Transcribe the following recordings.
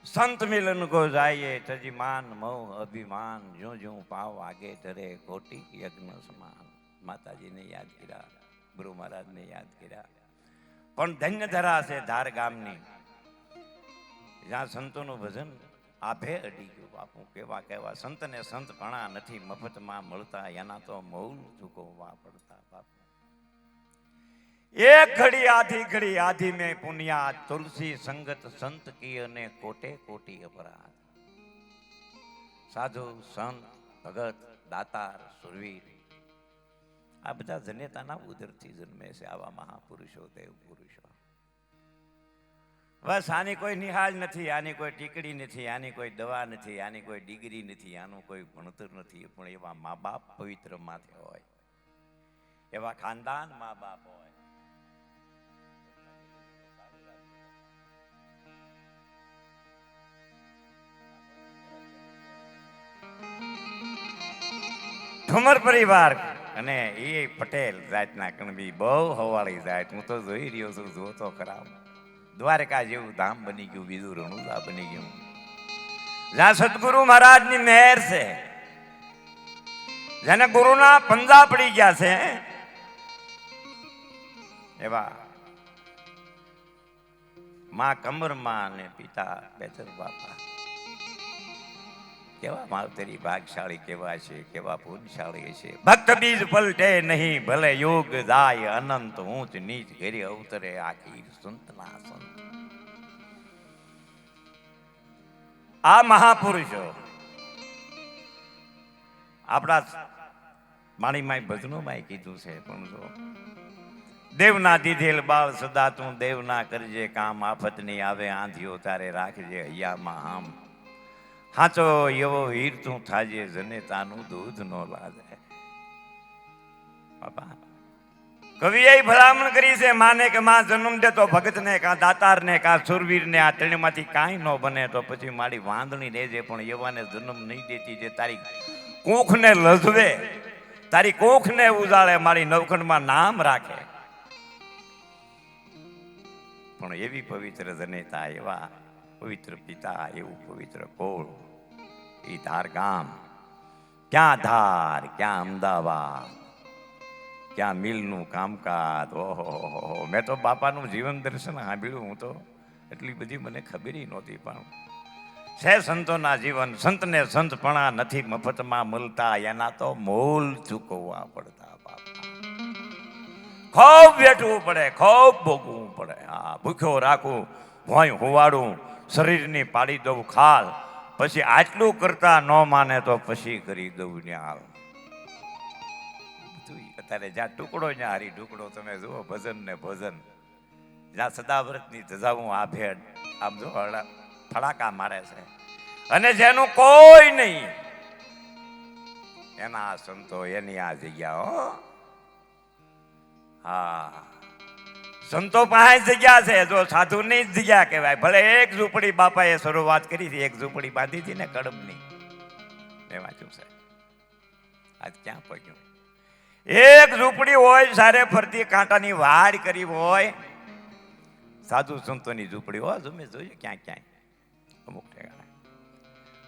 સંત મિલન કો જાઈએ તજીમાન મૌ અભિમાન જો જો પાવ આગે ધરે કોટી યજ્ઞ સમાન. માતાજીને યાદ કર્યા, ગુરુ મહારાજને યાદ કર્યા. પણ ધન્ય ધરા છે ધાર ગામની, જ્યાં સંતોનું ભજન આભે અડી ગયું. બાપુ કેવા કેવા સંતને સંત પણા નથી મફતમાં મળતા, એના તો મૌલ ચૂકવવા પડતા. બાપુ એક ઘડી આધી મેં પુનિયા, તુલસી સંગત સંત કી અને કોટે કોટી અપરાધ. સાધુ સંત ભગત દાતાર સુરવીર આ બધા જનેતાના ઉદરથી જન્મે છે. આવા મહાપુરુષો દેવ પુરુષો. બસ આની કોઈ નિહાળ નથી, આની કોઈ ટીકડી નથી, આની કોઈ દવા નથી, આની કોઈ ડિગ્રી નથી, આનું કોઈ ભણતર નથી. પણ એવા મા બાપ પવિત્ર માથે હોય, એવા ખાનદાન મા બાપ હોય. ઠુમર પરિવાર અને એ પટેલ જાતના કણબી બહુ હવાળી જાત. હું તો જોઈ રહ્યો છું, જોતો ખરા. દ્વારકા જેવું ધામ બની ગયું, બીજું રણુદા બની ગયું. જ્યાં સદગુરુ મહારાજની મહેર છે, જેને ગુરુના પંજા પડી ગયા છે, એવા માં કમરમાં અને પિતા બેતર બાપા કેવા માવતરી ભાગશાળી કેવા છે, કેવા પુણ્યશાળી છે. ભક્ત બીજ પલટે નહીં ભલે યોગ જાય અનંત, ઊંચ નીચ ઘેરી અવતરે આખી સંતના સંત. આ મહાપુરુષો આપણા માણીમાય ભજનોમાં કીધું છે. પણ જો દેવના દીધેલ બાળ સદા તું દેવના કરજે કામ, આફત નહીં આવે આંધિયો તારે રાખજે હૈયામાં આમ. હાચો એવો વીર તું થાજે જનેતાનું દૂધ નો લાગે. બાપા કવિએ ભલામણ કરી છે, માને કે માં જન્મ દે તો ભગતને કાં દાતારને કાં સુરવીરને, આ ત્રણમાંથી કાંઈ ન બને તો પછી મારી વાંદણી રહેજે. પણ એવાને જન્મ નહીં દેતી જે તારી કોખને લજવે, તારી કોખને ઉજાળે, મારી નવખંડમાં નામ રાખે. પણ એવી પવિત્ર જનેતા, એવા પવિત્ર પિતા, એવું પવિત્ર કોળ, એ ધાર ગામ. ક્યાં ધાર, ક્યાં અમદાવાદ, ક્યાં મિલનું કામકાજ. ઓહો, મેં તો બાપાનું જીવન દર્શન સાંભળ્યું. હું તો એટલી બધી મને ખબર નહોતી. પણ છે સંતોના જીવન. સંતને સંતપણા નથી મફતમાં મળતા, એના તો મોલ ચૂકવવા પડતા. બાપા ખૂબ વેઠવું પડે, ખૂબ ભોગવવું પડે. હા, ભૂખ્યો રાખું, ભોંય હુવાડું, શરીરની પાડી દઉં ખાલ, પછી આટલું કરતા ન માને તો પછી કરી દઉં ન્યાલ. અત્યારે જ્યાં ટુકડો ત્યાં હારી ટુકડો. તમે જુઓ ભજન ને ભોજન, જ્યાં સદાવ્રતની ધજાવું આ ભેડ આમ જો ફડાકા મારે છે, અને જેનું કોઈ નહીં એના સંતો, એની આ જગ્યા. હો હા, સંતો પાસે જગ્યા છે. જો સાધુની જ જગ્યા કહેવાય. ભલે એક ઝૂંપડી બાપાએ શરૂઆત કરી હતી, એક ઝૂંપડી બાંધી હતી ને કડબની, એમાં શું છે આજ ક્યાં પગ્યું? એક ઝૂંપડી હોય, સારે ફરતી કાંટાની વાડ કરી હોય, સાધુ સંતોની ઝૂંપડી હોય. તમે જોજો ક્યાંય ક્યાંય અમુક ઠેકાણે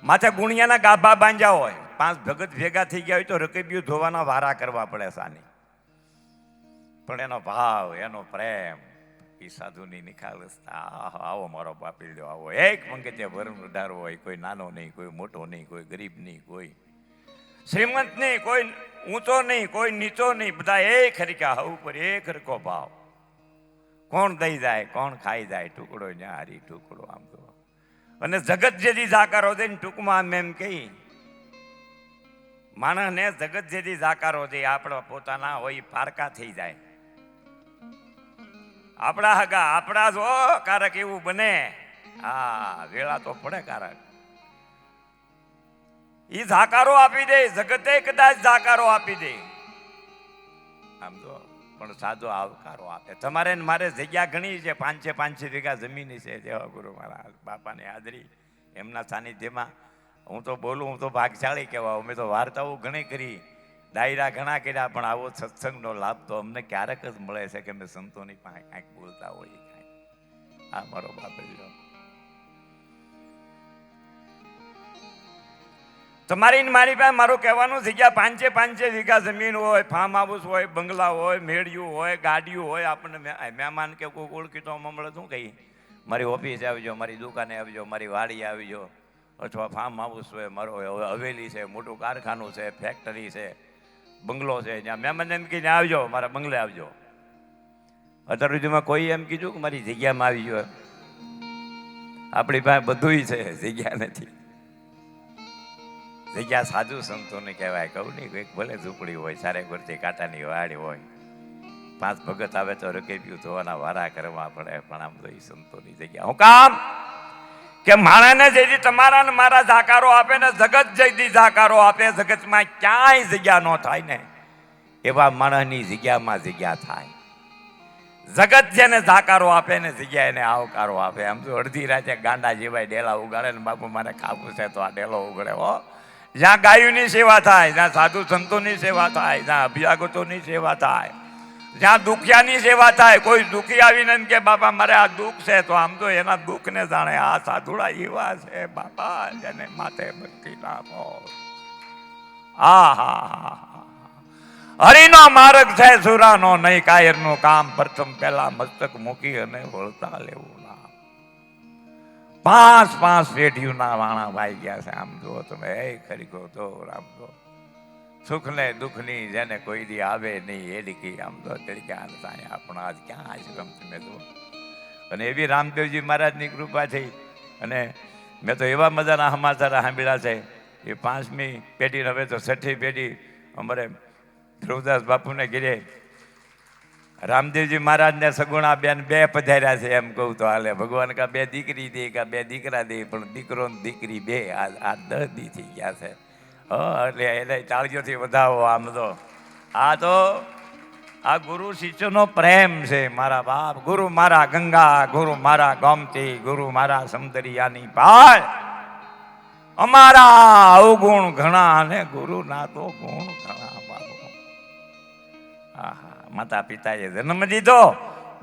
માથે ગુણિયાના ગાભા બાંધ્યા હોય, 5 ભગત ભેગા થઈ ગયા હોય તો રકીબીઓ ધોવાના વારા કરવા પડે સાની. પણ એનો ભાવ, એનો પ્રેમ, એ સાધુની નિખાલસતા. આવો મારો બાપી લ્યો, આવો. એક મંગતે વરણ ઉડારો હોય, કોઈ નાનો નહીં, કોઈ મોટો નહીં, કોઈ ગરીબ નહીં, કોઈ શ્રીમંત નહીં, કોઈ ઊંચો નહીં, કોઈ નીચો નહીં, બધા એક હરખા હવ ઉપર એક હરખો ભાવ. કોણ દઈ જાય, કોણ ખાઈ જાય, ટુકડો ન્યા હારી ટુકડો. આમ તો અને જગત જેથી જાકારો દે ને, ટૂંકમાં આમ એમ કહી માણસને જગત જેથી જાકારો દે, આપણા પોતાના હોય પારકા થઈ જાય. આપણા હગા આપણા જો કારક એવું બને, હા વેળા તો પડે કારક. ઈ જાકારો આપી દે, જગતે કદાચ જાકારો આપી દે. આમ તો પણ સાદો આવકારો આપે. તમારે મારે જગ્યા ઘણી છે, 500 વીઘા જમીન છે. જેવા ગુરુ મારા બાપાની હાજરી, એમના સાનિધ્યમાં હું તો બોલું, હું તો ભાગશાળી કહેવાય. અમે તો વાર્તાઓ ઘણી કરી, ડાયરા ઘણા કર્યા, પણ આવો સત્સંગનો લાભ તો અમને ક્યારેક જ મળે છે કે અમે સંતોની પાસે કાંઈક બોલતા હોઈએ. આ મારો બાપ. તમારી ને મારી પાસે મારું કહેવાનું જગ્યા 5 વીઘા જમીન હોય, ફાર્મ હાઉસ હોય, બંગલા હોય, મેળિયું હોય, ગાડીઓ હોય, આપણને મહેમાન કે કોઈ ઓળખીતો મળે શું કહી, મારી ઓફિસ આવજો, મારી દુકાને આવજો, મારી વાડી આવજો, અથવા ફાર્મ હાઉસ હોય, મારો હવેલી છે, મોટું કારખાનું છે, ફેક્ટરી છે, બંગલો છે, જ્યાં મહેમાન એમ કહીને આવજો, મારા બંગલે આવજો. અત્યાર સુધીમાં કોઈ એમ કીધું કે મારી જગ્યામાં આવી ગયો? આપણી પાસે બધું છે, જગ્યા નથી. જગ્યા સાધુ સંતોને કહેવાય. કહું નહીં, કંઈક ભલે ઝૂંપડી હોય, સારે ભરતી કાંટાની વાડી હોય, 5 ભગત આવે તો રકેબ્યું ધોવાના વારા કરવા પડે, પણ આમ તો એ સંતોની જગ્યા. હું કામ કે માણસને જેથી તમારા ને મારા જાકારો આપે ને જગત જેથી જાકારો આપે, જગતમાં ક્યાંય જગ્યા ન થાય ને એવા માણસની જગ્યામાં જગ્યા થાય. જગત જેને જાકારો આપે ને જગ્યા એને આવકારો આપે. આમ તો અડધી રાતે ગાંડા જેવાય ડેલા ઉગાડે ને બાપુ મારે ખાવું છે તો આ ડેલો ઉગડે. હો, જ્યાં ગાયોની સેવા થાય, જ્યાં સાધુ સંતોની સેવા થાય, જ્યાં અભ્યાગતોની સેવા થાય, જ્યાં દુખિયાની સેવા થાય, કોઈ દુખી આવીને એમ કે બાપા મારે આ દુઃખ છે, તો આમ તો એના દુઃખને જાણે. આ સાધુડા એવા છે બાપા જેને માથે ભક્તિ નાખો. હા હા, હરિનો માર્ગ છે સુરાનો નહીં, કાયરનું કામ પ્રથમ પહેલા મસ્તક મૂકી અને વળતા લેવું નામ. 5 પેઢીઓના વાણા ભાઈ ગયા છે. આમ જો તમે ખરીખો તો આમ તો સુખ ને દુઃખ ની જેને કોઈ દી આવે નહીં એ લીકી આમ તો તરીકે આપણા આજ ક્યાં આશ્રમ તમે તો. અને એવી રામદેવજી મહારાજની કૃપા થઈ અને મેં તો એવા મજાના સમાચાર સાંભળ્યા છે. એ 5મી પેઢી હવે તો 6ઠી પેઢી અમારે ધ્રુવદાસ બાપુને ઘેરે રામદેવજી મહારાજને સગુણા બેન 2 પધાર્યા છે. એમ કહું તો હાલે. ભગવાન કા 2 દીકરી દે કા 2 દીકરા દે, પણ દીકરો ને દીકરી 2 આ 10 દી થઈ ગયા છે. એટલે એને તાળીઓથી વધાવો. આમ તો આ ગુરુ શિષ્યનો પ્રેમ છે મારા બાપ. ગુરુ મારા ગંગા, ગુરુ મારા ગોમતી, ગુરુ મારા સમદરિયાની પાળ. અમારા અવગુણ ઘણા અને ગુરુના તો ગુણ ઘણા બાપુ. આહા, માતા પિતાએ જન્મ દીધો,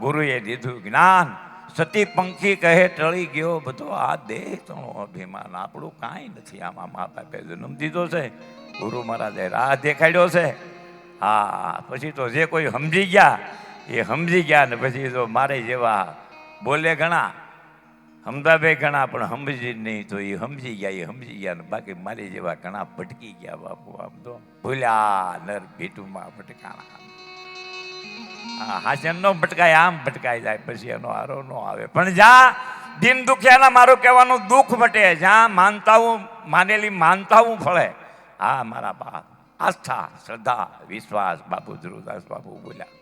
ગુરુએ દીધું જ્ઞાન. સતી પંખી કહે ટળી ગયો બધો આ દેહ તણો અભિમાન. આપણું કાંઈ નથી આમાં. મા બાપે જન્મ દીધો છે, ગુરુ મહારાજે રાહ દેખાડ્યો છે. હા, પછી તો જે કોઈ સમજી ગયા એ સમજી ગયા ને પછી તો મારે જેવા બોલે ઘણા, સમજાવે ઘણા, પણ સમજી નહીં તો એ સમજી ગયા ને બાકી મારી જેવા ઘણા ભટકી ગયા બાપુ. આમ તો ભૂલ્યા નર ભીટુમાં ભટકાણા. હાસ્ય નો ભટકાય, આમ ભટકાઈ જાય, પછી એનો આરો ન આવે. પણ જ્યાં દિન દુખિયાના મારું કહેવાનું દુઃખ મટે, જ્યાં માનેલી માનતાઓ ફળે. હા મારા બાપ, આસ્થા, શ્રદ્ધા, વિશ્વાસ. બાપુ ધ્રુવદાસ બાપુ બોલ્યા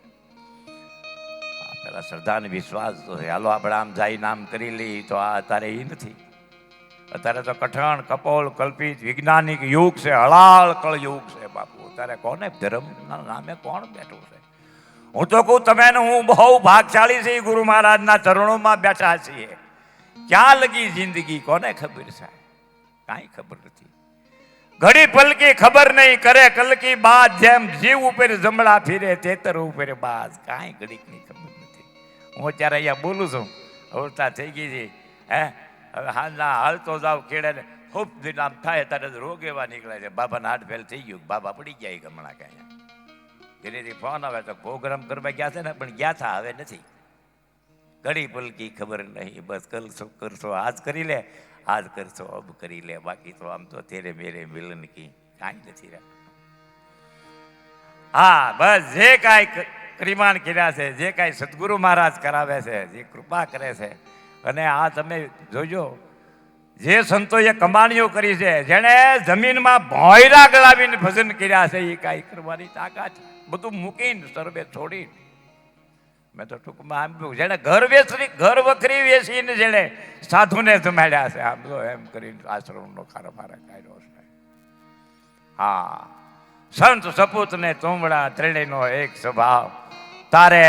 પેલા શ્રદ્ધા અને વિશ્વાસ તો હાલો આપણે આમ જાય નામ કરી લઈ તો આ અત્યારે એ નથી. અત્યારે તો કઠણ કપોલ કલ્પિત વૈજ્ઞાનિક યુગ છે, હળાળ કળ યુગ છે બાપુ. અત્યારે કોને ધર્મના નામે કોણ બેઠું છે? હું તો કહું તમે હું બહુ ભાગશાળી છે, ગુરુ મહારાજના ચરણોમાં બેઠા છીએ. ક્યાં લગી જિંદગી કોને ખબર છે? કાંઈ ખબર નથી. ઘડી પલકી ખબર નહીં કરે કલકી બાદ, જેમ જીવ ઉપર જમણા ફીરે તેતર ઉપર બાજ. કાંઈ ઘડીકની ખબર નથી. હું અત્યારે અહીંયા બોલું છું, અવસ્થા થઈ ગઈ છે. હવે હાલના હાલતો જાવ કેળે ખૂબ દિન આમ થાય ત્યારે રોગ એવા નીકળે છે. બાબાના હાથ ફેલ થઈ ગયું, બાબા પડી ગયા હમણાં ક્યાં. ધીરેથી ફોન આવે તો પ્રોગ્રામ કરવા ગયા છે ને, પણ ગયા થા હવે નથી. ઘડી પલકી ખબર નહીં, બસ કરશો આજ કરી લે, આજ કરશો અબ કરી લે, બાકી તો આમ તો તેરે મેરે મિલન કી કાંઈ નથી રહ્યા. હા બસ જે કાંઈ પરિમાણ કર્યા છે, જે કાંઈ સદગુરુ મહારાજ કરાવે છે, જે કૃપા કરે છે. અને આ તમે જોજો જે સંતોએ કમાણીઓ કરી છે, જેણે જમીનમાં ભોયરા ગળાવીને ભજન કર્યા છે, એ કાંઈ કરવાની તાકાત બધું મૂકીને સર્વે છોડીને. મેં તો ટૂંકમાં આમ કહ્યું, જેને ઘર વખરી વેચીને જેને સાધુને જમાડ્યા છે, આમ તો એમ કરીને આશ્રમનો કારોબાર કાઢ્યો છે. હા, સંત સપૂત ને તુંબડા ત્રણેયનો એક સ્વભાવ. તારે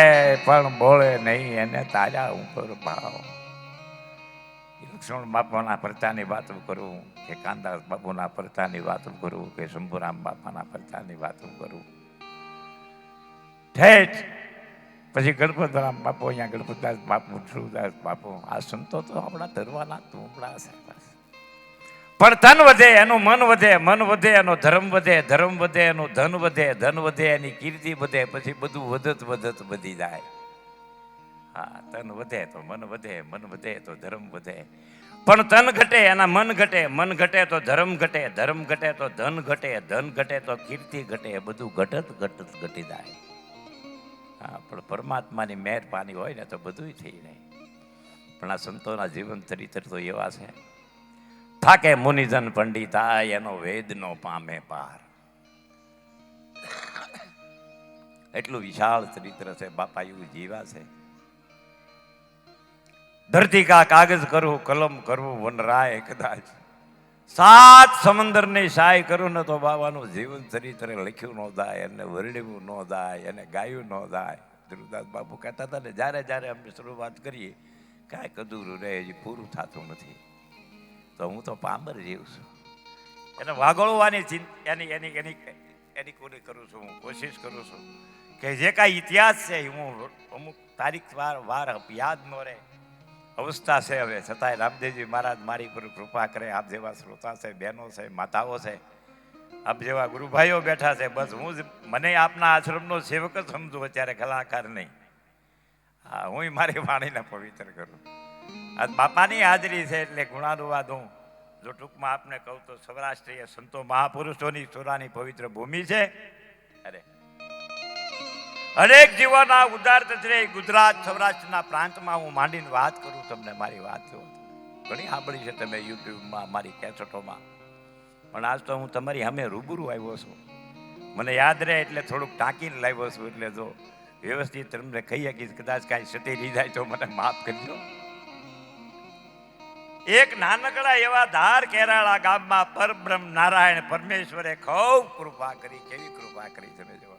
પણ બોલે નહીં એને તારા ઉપર ભાવ. લક્ષ્મણ બાપાના પરચાની વાતો કરું કે કાંદાસ બાપુના પરચાની વાતો કરું કે શંભુરામ બાપાના પરચાની વાતો કરું. ઠેઠ પછી ગણપતરામ બાપુ, અહીંયા ગણપતદાસ બાપુ, ધ્રુવદાસ બાપુ, આ સંતો તો આપણા ધરવાના તુંબડા છે. પણ ધન વધે એનું મન વધે, મન વધે એનો ધર્મ વધે, ધર્મ વધે એનું ધન વધે, ધન વધે એની કીર્તિ વધે, પછી બધું વધત વધત વધી જાય. હા, તન વધે તો મન વધે, મન વધે તો ધર્મ વધે. પણ તન ઘટે એના મન ઘટે, મન ઘટે તો ધર્મ ઘટે, ધર્મ ઘટે તો ધન ઘટે, ધન ઘટે તો કીર્તિ ઘટે, બધું ઘટત ઘટત ઘટી જાય. હા, પણ પરમાત્માની મહેરબાની હોય ને તો બધું થઈ જાય. પણ આ સંતોના જીવન ચરિત્ર તો એવા છે. થાકે મુનિજન પંડિતાય એનો વેદ નો પામે પાર. એટલું વિશાળ ચરિત્ર છે. બાપા એવું જીવા છે. ધરતી કા કાગજ કરું, કલમ કરું વનરાય કદાચ, 7 સમંદરની શાય કરું ને તો બાબાનું જીવન ચરિત્ર લખ્યું ન જાય, અને વર્ણ્યું ન જાય, અને ગાયું ન જાય. ધ્રુવદાસ બાપુ કહેતા હતા ને, જ્યારે જ્યારે અમે શરૂઆત કરીએ કાંઈક અધૂરું રહે, હજી પૂરું થતું નથી. તો હું તો પામર જીવ છું, એને વાગોળવાની એની એની એની એની કોની કરું છું, હું કોશિશ કરું છું કે જે કાંઈ ઇતિહાસ છે હું અમુક તારીખ વાર યાદ ન રહે અવસ્થા છે. હવે છતાંય રામદેવજી મહારાજ મારી પર કૃપા કરે. આપ જેવા શ્રોતા છે, બહેનો છે, માતાઓ છે, આપ જેવા ગુરુભાઈઓ બેઠા છે, બસ હું જ મને આપના આશ્રમનો સેવક જ સમજુ, અત્યારે કલાકાર નહીં. હા, હું મારી વાણીને પવિત્ર કરું. આજ બાપાની હાજરી છે એટલે ગુણાનુવાદ હું જો ટૂંકમાં આપને કહું તો સૌરાષ્ટ્રીય સંતો મહાપુરુષોની સોરાની પવિત્ર ભૂમિ છે. અરે અનેક જીવોના ઉદાર તજરે ગુજરાત સૌરાષ્ટ્રના પ્રાંતમાં હું માંડીને વાત કરું તમને. મારી વાત જો ઘણી સાંભળી છે તમે યુટ્યુબમાં, મારી કેસેટોમાં, પણ આજ તો હું તમારી સામે રૂબરૂ આવ્યો છું. મને યાદ રહે એટલે થોડુંક ટાંકીને લાવ્યો છું, એટલે જો વ્યવસ્થિત તમને કહી શકીશ. કદાચ કાંઈ સતી રહી જાય તો મને માફ કરજો. એક નાનકડા એવા ધાર કેરાળા ગામમાં પરબ્રહ્મ નારાયણ પરમેશ્વરે ખૂબ કૃપા કરી. કેવી કૃપા કરી તમે જો.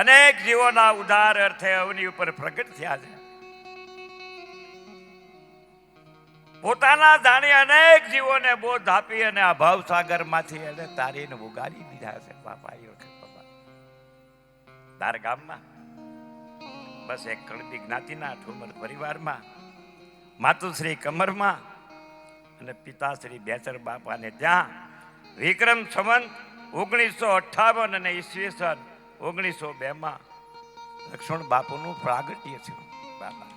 અનેક જીવોના ઉદ્ધાર અર્થે અવની ઉપર પ્રગટ થયા છે. પોતાના જાણી અનેક જીવોને બોધ આપી અને આ ભાવ સાગર માંથી એને તારીને ઉગાડી દીધા છે. બાપા એ વખત બાપા ધાર ગામમાં બસ એક કળદી જ્ઞાતિના ઠુમર પરિવારમાં માતુશ્રી કમરમાં અને પિતાશ્રી બેચર બાપાને ત્યાં વિક્રમ સંવત 1958 અને ઈસવીસન 1902 લક્ષ્મણ બાપુનું પ્રાગટ્ય છે. બાપા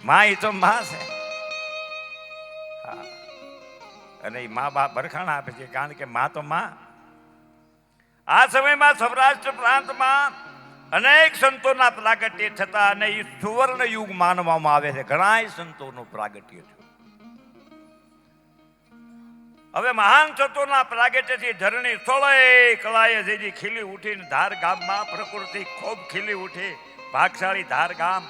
માં એ તો માં છે. હા, અને એ મા બાપ બરખાણ આપે છે, કારણ કે માં તો માં. આ સમયમાં સૌરાષ્ટ્ર પ્રાંતમાં અનેક સંતોના પ્રાગટ્ય થતા અને એ સુવર્ણ યુગ માનવામાં આવે છે. ઘણા સંતોનું પ્રાગટ્ય છે. હવે મહાન સંતોના પ્રાગટ્યથી ધરણી સોળે કળાએ જેથી ખીલી ઉઠીને ધાર ગામમાં પ્રકૃતિ ખૂબ ખીલી ઉઠી. ભાગશાળી ધાર ગામ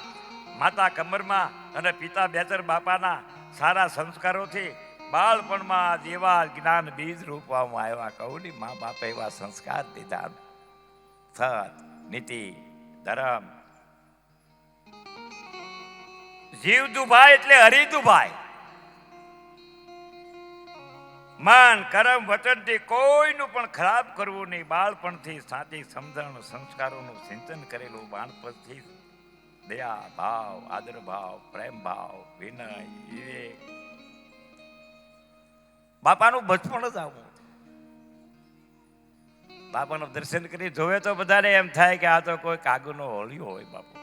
માતા કમરમાં અને પિતા બેચર બાપાના સારા સંસ્કારોથી બાળપણમાં જેવા જ્ઞાન બીજ રૂપવામાં આવ્યા. કહું ની, મા બાપે એવા સંસ્કાર દીધા. સત, નીતિ, ધર્મ. જીવ દુભાઈ એટલે હરિ દુભાઈ. મન કર્મ વચનથી કોઈનું પણ ખરાબ કરવું નહીં. બાળપણથી સાચી સમજણ સંસ્કારોનું સિંચન કરેલું. બાળપણથી દયા ભાવ, આદર ભાવ, પ્રેમ ભાવ, વિનય, વિવેક. બાપાનું બચપણ જ આવું. બાપાનું દર્શન કરી જોવે તો બધાને એમ થાય કે આ તો કોઈ કાગનો હોળિયો હોય. બાપુ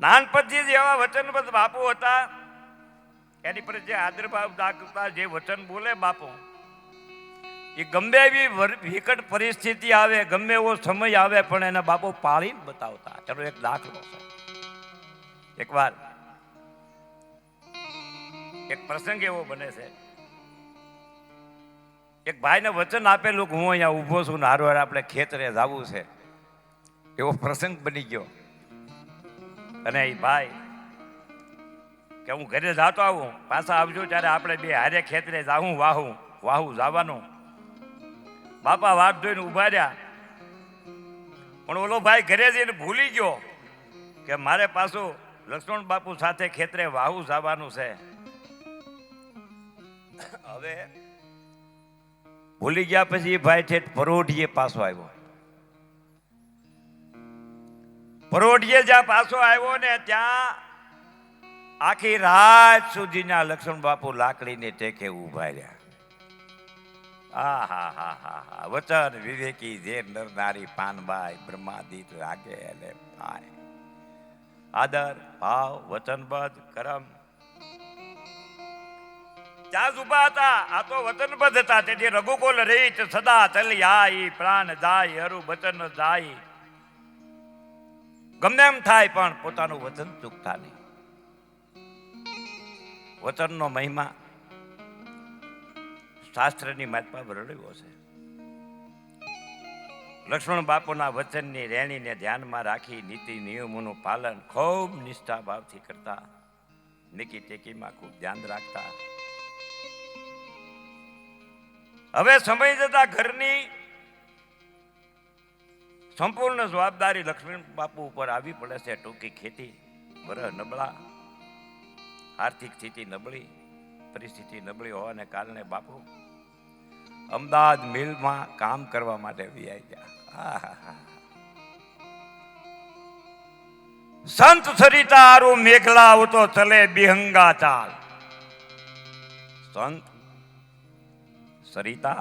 નાનપણથી જ એવા વચનબદ્ધ બાપુ હતા. એની પર જે આદરભાવ દાખવતા, જે વચન બોલે બાપુ, એ ગમે એવી વિકટ પરિસ્થિતિ આવે, ગમે એવો સમય આવે, પણ એને બાપુ પાળીને બતાવતા. ચાલો એક દાખલો છે. એકવાર એક પ્રસંગ એવો બને છે, એક ભાઈને વચન આપેલું કે હું અહીંયા ઊભો છું ને હારો આપણે ખેતરે જવું છે. એવો પ્રસંગ બની ગયો અને એ ભાઈ કે હું ઘરે જાતો આવું, પાછા આવજો ત્યારે આપણે બે હારે ખેતરે જાવું, વાહું જવાનું. બાપા વાત જોઈને ઉભા રહ્યા, પણ ઓલો ભાઈ ઘરે જઈને ભૂલી ગયો કે મારે પાછું લક્ષ્મણ બાપુ સાથે ખેતરે વાહું જવાનું છે. હવે ભૂલી ગયા પછી એ ભાઈ ઠેઠ પરોઢીએ પાછો આવ્યો. પરોઢીએ જ્યાં પાછો આવ્યો ને ત્યાં આખી રાત સુધીના લક્ષ્મણ બાપુ લાકડીને ટેકે ઉભા રહ્યા. આ વચન વિવેકી જે નર નારી પાનબાઈ બ્રહ્માદિત રાગે અને ભાઈ આદર ભાવ વચનબદ્ધ કરમ ત્યાં જ ઉભા હતા. આ તો વચનબદ્ધ હતા. તેથી રઘુકુલ રીત સદા ચલી આઈ પ્રાણ જાય હરુ વચન જાય. ગમે એમ થાય પણ પોતાનું વચન ચૂકતા નહીં. વચનનો મહિમા શાસ્ત્રની માતમાં વર્ણવ્યો છે. લક્ષ્મણ બાપુના વચનની રેણીને ધ્યાનમાં રાખી નીતિ નિયમોનું પાલન ખૂબ નિષ્ઠા ભાવથી કરતા. નીકી ટેકીમાં ખૂબ ધ્યાન રાખતા. હવે સમય જતા ઘરની સંપૂર્ણ જવાબદારી લક્ષ્મણ બાપુ ઉપર આવી પડે છે. ટૂંકી ખેતી, વરહ નબળા, આર્થિક સ્થિતિ નબળી, પરિસ્થિતિ નબળી હોવાને કારણે બાપુ અમદાવાદ મિલમાં કામ કરવા માટે વ્યાઈ ગયા. સંત સરિતા આરું મેઘલા આવતો ચલે બિહંગા ચાલ. સંત સરિતા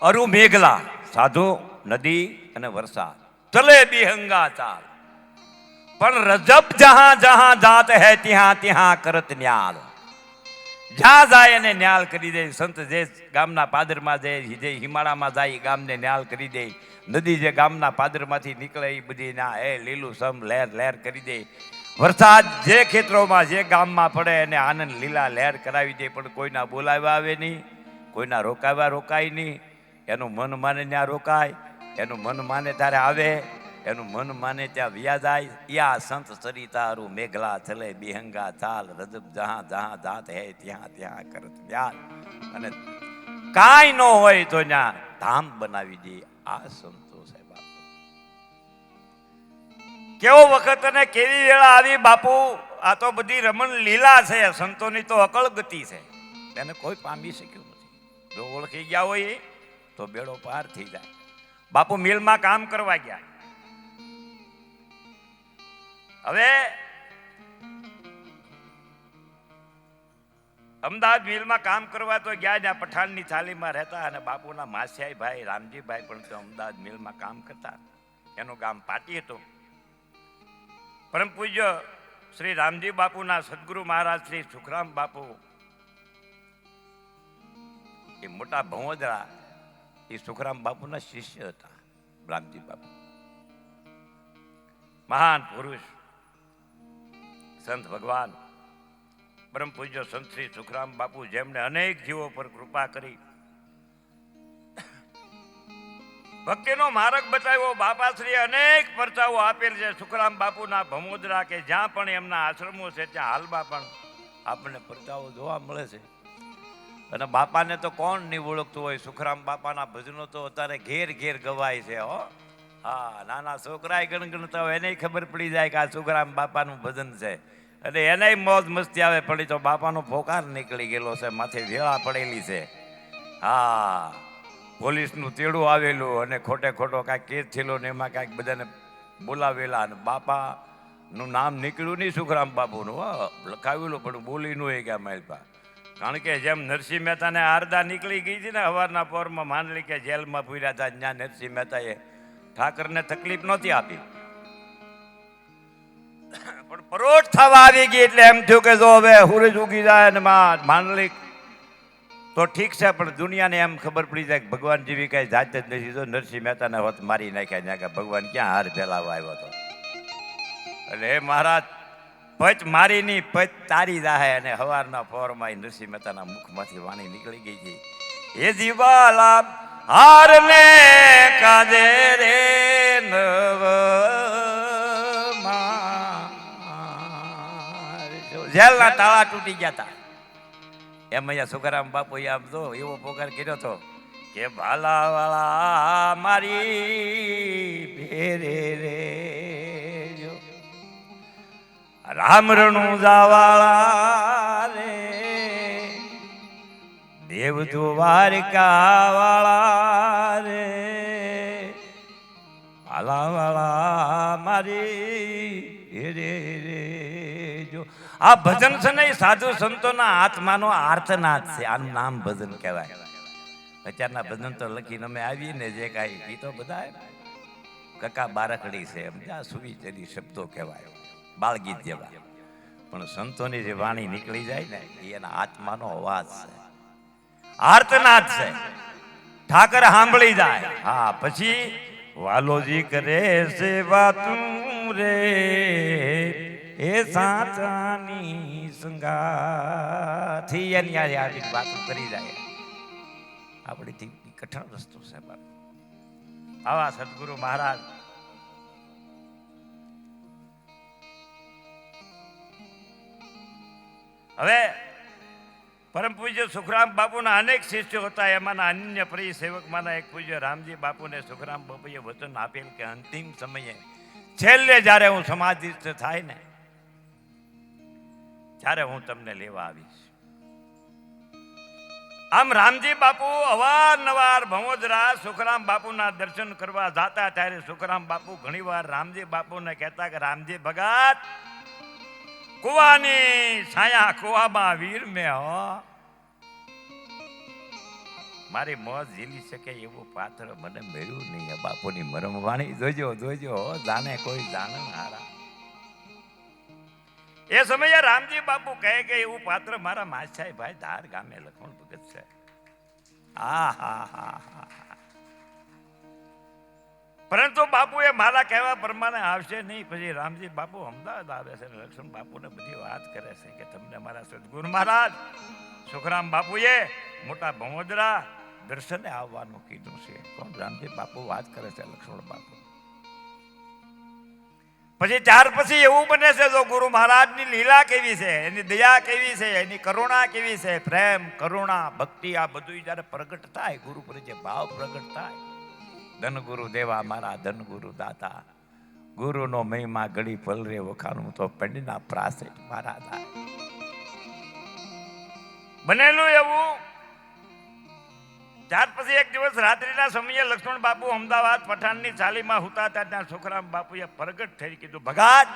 અરુ મેઘલા, સાધુ, નદી અને વરસાદ, ચલે બિહંગા ચાલ. પણ રજબ જહાં જહાં જાત હૈ ત્યાં ત્યાં કરત ન્યાલ. જ્યાં જાય એને ન્યાલ કરી દે. સંત જે ગામના પાદરમાં જાય, જે હિમાળામાં જાય ગામને ન્યાલ કરી દે. નદી જે ગામના પાદરમાંથી નીકળે એ બધી ના લીલું સમ લહેર લહેર કરી દે. વરસાદ જે ખેતરોમાં જે ગામમાં પડે એને આનંદ લીલા લહેર કરાવી દે. પણ કોઈના બોલાવ્યા આવે નહીં, કોઈના રોકાવ્યા રોકાય નહીં. એનું મન માને ત્યાં રોકાય, એનું મન માને ત્યારે આવે, એનું મન માને ત્યાં વ્યા જાય. યા સંત સરિતારું મેઘલા ચલે બિહંગા ચાલ. રજબ જહાં જહાં જાત હે ત્યાં ત્યાં કરત ન્યાલ. અને કાંઈ ન હોય તો ત્યાં ધામ બનાવી દે. આ સંતો છે બાપુ. કેવો વખત અને કેવી વેળા આવી બાપુ. આ તો બધી રમણ લીલા છે. સંતોની તો અકળ ગતિ છે. એને કોઈ પામી શક્યું નથી. જો ઓળખી ગયા હોય તો બેડો પાર થઈ જાય. બાપુ મિલમાં કામ કરવા ગયા. હવે અમદાવાદ મિલમાં કામ કરવા તો ગયા. જ્યાં પઠાણની થાલીમાં રહેતા. અને બાપુના માસિયાઈ ભાઈ રામજીભાઈ પણ તો અમદાવાદ મિલમાં કામ કરતા. એનું ગામ પાટી હતું. પરમ પૂજ્ય શ્રી રામજી બાપુના સદગુરુ મહારાજ શ્રી સુખરામ બાપુ એ મોટા ભવોદરા એ સુખરામ બાપુના શિષ્ય હતા. રામજી બાપુ મહાન પુરુષ, સંત ભગવાન પરમ પૂજ્ય સંત શ્રી સુખરામ બાપુ, જેમણે અનેક જીવો પર કૃપા કરી ભક્તિનો માર્ગ બતાવ્યો. બાપાશ્રીએ અનેક પરચાઓ આપેલ છે. સુખરામ બાપુના ભમોદરા કે જ્યાં પણ એમના આશ્રમો છે ત્યાં હાલમાં પણ આપણને પરચાઓ જોવા મળે છે. અને બાપાને તો કોણ નહીં ઓળખતું હોય. સુખરામ બાપાના ભજનો તો અત્યારે ઘેર ઘેર ગવાય છે. હો હા, નાના છોકરાએ ગણગણતા હોય એને ખબર પડી જાય કે આ સુખરામ બાપાનું ભજન છે. અને એને મોજ મસ્તી આવે પડી તો બાપાનો ફોકાર નીકળી ગયેલો છે, માથે વેળા પડેલી છે. હા, પોલીસનું તેડું આવેલું અને ખોટે ખોટો કાંઈક કેસ થયેલો ને એમાં કાંઈક બધાને બોલાવેલા. અને બાપાનું નામ નીકળ્યું નહીં સુખરામ બાપુનું. લખાવેલું પણ બોલી નું એ ગયા માલપા. કારણ કે જેમ નરસિંહ મહેતાને આરદા નીકળી ગઈ હતી ને સવારના પોરમાં માંડલી કે જેલમાં પૂર્યા હતા, ત્યાં નરસિંહ મહેતાએ ઠાકરને તકલીફ નહોતી આપી. પણ પરોઢ થવા આવી ગઈ એટલે એમ થયું કે જો હવે સૂરજ ઉગી જાય ને માંડલી તો ઠીક છે. પણ દુનિયાને એમ ખબર પડી જાય કે ભગવાન જેવી કઈ જાત જ નથી. તો નરસિંહ મહેતાને હોત મારી નાખ્યા. ત્યાં કે ભગવાન ક્યાં હાર ફેલાવા આવ્યો હતો. એટલે હે મહારાજ, પચ મારીની પચ તારી જાહે. અને હવારના પોરમાં નરસિંહ મહેતાના મુખમાંથી વાણી નીકળી ગઈ હતી, હે જીવાલા હારને કાજે રે નવ જેલના તાળા તૂટી ગયા હતા. એમ અહીંયા સુખરામ બાપુ આમ તો એવો પોકાર કર્યો હતો કે ભાલા વાળા મારી ભેરે રે જો રામ રણુજાવાળા રે દેવ દ્વારકા વાળા રે ભાલા વાળા મારી મારી રે રે જો. આ ભજન છે ને, સાધુ સંતોના આત્માનો આર્તનાદ છે. આનું નામ ભજન કહેવાય. અત્યારના ભજન તો લખીને અમે આવીને જે કાંઈ ગીતો બધા કકા બારકડી છે, સમજ્યા, સુવિચારી શબ્દો કહેવાય, બાળગીત જેવા. પણ સંતોની જે વાણી નીકળી જાય ને, એના આત્માનો અવાજ છે, આર્તનાદ છે. ઠાકર સાંભળી જાય. હા, પછી વાલોજી કરે સેવા તું રે એ સાચાની સંગાથી એની આવી વાતો કરી જાય. આપણીથી કઠણ વસ્તુ છે બાપ. આવા સદગુરુ મહારાજ હવે પરમ પૂજ્ય સુખરામ બાપુના અનેક શિષ્યો હતા. એમાંના અન્ય પ્રિય સેવકમાંના એક પૂજ્ય રામજી બાપુને સુખરામ બાપુએ વચન આપેલ કે અંતિમ સમયે છેલ્લે જ્યારે હું સમાધિસ્થ થાય ને, ત્યારે હું તમને લેવા આવીશ. આમ રામજી બાપુ અવારનવાર ભમોદરા સુખરામ બાપુના દર્શન કરવા જાતા. ત્યારે સુખરામ બાપુ ઘણીવાર રામજી બાપુને કહેતા કે રામજી ભગત, કુવાની છાયા કુવામાં વીર મે હો, મારી મોજ ઝીલી શકે એવું પાત્ર મને મળ્યું નહીં. બાપુની મરમ વાણી જોજો જોજો, જાણે કોઈ જાણે હારા. એ સમયે રામજી બાપુ કહે કે એવું પાત્ર મારા માછાઈ ભાઈ ધાર ગામે લખમણ ભગત છે. પરંતુ બાપુ એ મારા કહેવા પ્રમાણે આવશે નહીં. પછી રામજી બાપુ અમદાવાદ આવે છે, લક્ષ્મણ બાપુને બધી વાત કરે છે કે તમને મારા સદગુરુ મહારાજ સુખરામ બાપુએ મોટા ભમોદરા દર્શને આવવાનું કીધું છે. કોણ? રામજી બાપુ વાત કરે છે લક્ષ્મણ બાપુ. પછી ત્યાર પછી એવું બને છે, જો ગુરુ મહારાજની લીલા કેવી છે, એની દયા કેવી છે, એની કરુણા કેવી છે, પ્રેમ કરુણા ભક્તિ આ બધું જયારે પ્રગટ થાય, ગુરુ પ્રત્યે ભાવ પ્રગટ થાય. ધન ગુરુ દેવા મારા ધન ગુરુ દાતા, ગુરુનો મહિમા ઘડી પલરે વખાણું તો પંડના પ્રાસે મારા થાય. બનેલું એવું. ત્યાર પછી એક દિવસ રાત્રિના સમયે લક્ષ્મણ બાપુ અમદાવાદ પઠાણની ચાલીમાં હુતા હતા. ત્યાં સુખરામ બાપુએ પ્રગટ થઈ કીધું, ભગત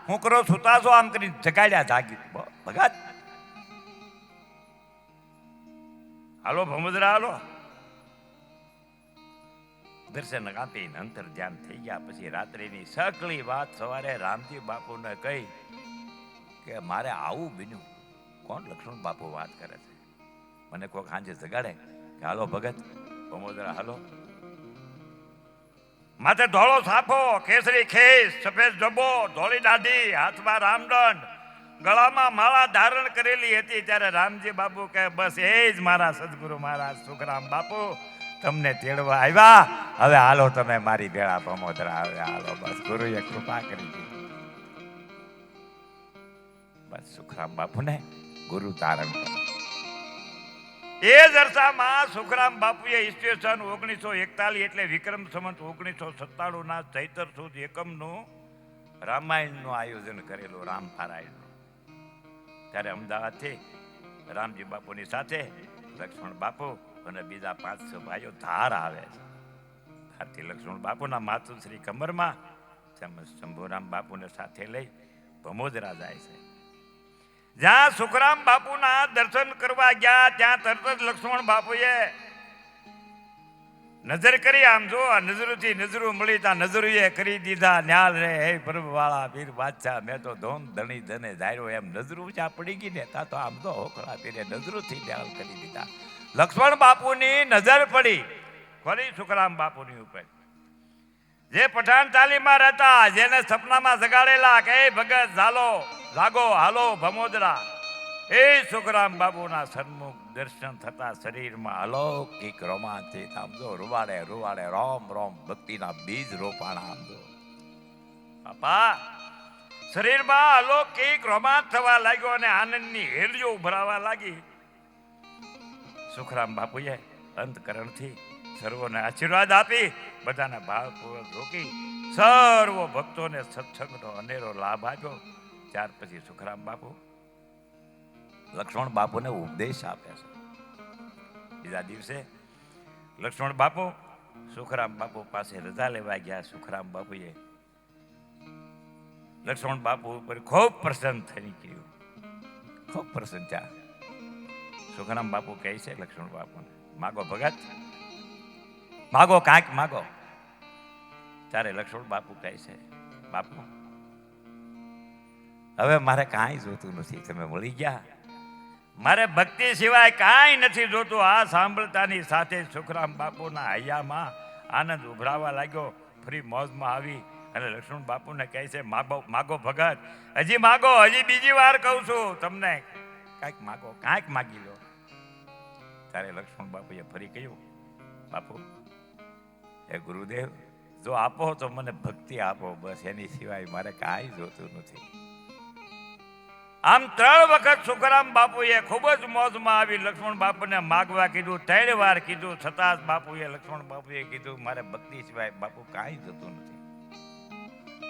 હું કરો સુતા છો? આમ કરીને જગાડ્યા. જાગી ભગત, હાલો ભમોદરા હાલો. દર્શન આપીને અંતર ધ્યાન થઈ ગયા. પછી રાત્રિની સકલી વાત સવારે રામજી બાપુને કહી કે મારે આવું બન્યું. કોણ? લક્ષ્મણ બાપુ વાત કરે છે. મને કોઈક સાંજે જગાડે કે હાલો ભગત ભમોદરા હાલો. માથે ધોળો સાફો, કેસરી ખેસ, સફેદ જબો, ધોળી દાઢી, હાથમાં રામદંડ, ગળામાં માળા ધારણ કરેલી હતી. ત્યારે રામજી બાપુ કહે બસ એ જ મારા સદગુરુ મહારાજ સુખરામ બાપુ તમને તેડવા આવ્યા. હવે હાલો તમે મારી ભેળા ભમોદરા. હવે હાલો બસ, ગુરુએ કૃપા કરી દીધી. બસ સુખરામ બાપુને ગુરુ તારણ કર્યું. એ જ અરસામાં સુખરામ બાપુએ ઈસવીસન 1941 એટલે વિક્રમ સંવત 1997 ના ચૈતર સુદ એકમનું રામાયણનું આયોજન કરેલું, રામ પારાયણનું. ત્યારે અમદાવાદથી રામજી બાપુની સાથે લક્ષ્મણ બાપુ અને બીજા 5-6 ભાઈઓ ધાર આવે છે. ધારથી લક્ષ્મણ બાપુના માતુશ્રી કમરમાં શંભુરામ બાપુને સાથે લઈ ભમોદરા જાય છે. જ્યાં સુખરામ બાપુના દર્શન કરવા ગયા ત્યાં તરત જ લક્ષ્મણ બાપુએ નજર કરી. આમ જો આ નજરોથી નજરો મળી તા નજરોએ કરી દીધા ન્યાલ રે હે પ્રભુ વાળા વીર બાદશાહ, મેં તો ધોમ ધણી ધને ધાર્યો. એમ નજરો જ્યાં પડી ગઈ ને તા તો આમ તો હોકળા પીરે નજરોથી ન્યાલ કરી દીધા. લક્ષ્મણ બાપુની નજર પડી ફરી સુખરામ બાપુની ઉપર. જે પઠાણ તાલીમાં રહેતા, જેને સપનામાં જગાડેલા કે ભગત ઝાલો જાગો હાલો ભમોદરા, એ સુખરામ બાપુના સન્મુખ દર્શન થતા શરીરમાં અલૌકિક રોમાંચિત. આમ જો રૂવાડે રૂવાડે રોમ રોમ ભક્તિના બીજ રોપાણા. આમ જો બાપા શરીરમાં અલૌકિક રોમાંચ થવા લાગ્યો અને આનંદની હેલીઓ ઉભરાવા લાગી. સુખરામ બાપુએ અંતકરણથી સર્વોને આશીર્વાદ આપી, બધાને ભાવપૂર્વક રોકી સર્વ ભક્તોને સત્સંગનો અનેરો લાભ આપ્યો. ત્યાર પછી સુખરામ બાપુ લક્ષ્મણ બાપુને ઉપદેશ આપે છે. બીજા દિવસે લક્ષ્મણ બાપુ સુખરામ બાપુ પાસે રજા લેવા ગયા. સુખરામ બાપુએ લક્ષ્મણ બાપુ ઉપર ખૂબ પ્રસન્ન થઈ ગયું, ખૂબ પ્રસન્ન થયા. સુખરામ બાપુ કહે છે લક્ષ્મણ બાપુને, માગો ભગત, માગો કાંઈક માગો. ત્યારે લક્ષ્મણ બાપુ કહે છે, બાપુ હવે મારે કાંઈ જોતું નથી, તમે મળી ગયા, મારે ભક્તિ સિવાય કાંઈ નથી જોતું. આ સાંભળતાની સાથે સુખરામ બાપુના હૈયામાં આનંદ ઉભરાવા લાગ્યો. ફરી મોજમાં આવી અને લક્ષ્મણ બાપુને કહે છે, માગો માગો ભગત, હજી માગો, હજી બીજી વાર કહું છું તમને, કાંઈક માગો, કાંઈક માગી લો. ત્યારે લક્ષ્મણ બાપુએ ફરી કહ્યું, બાપુ એ ગુરુદેવ, જો આપો તો મને ભક્તિ આપો, બસ એની સિવાય મારે કાંઈ જોતું નથી. આમ 3 વખત સુખરામ બાપુએ ખૂબ જ મોજમાં આવી લક્ષ્મણ બાપુને માગવા કીધું. 3 વાર કીધું છતાં બાપુએ લક્ષ્મણ બાપુએ કીધું, મારે ભક્તિ સિવાય બાપુ કાંઈ જોતું નથી.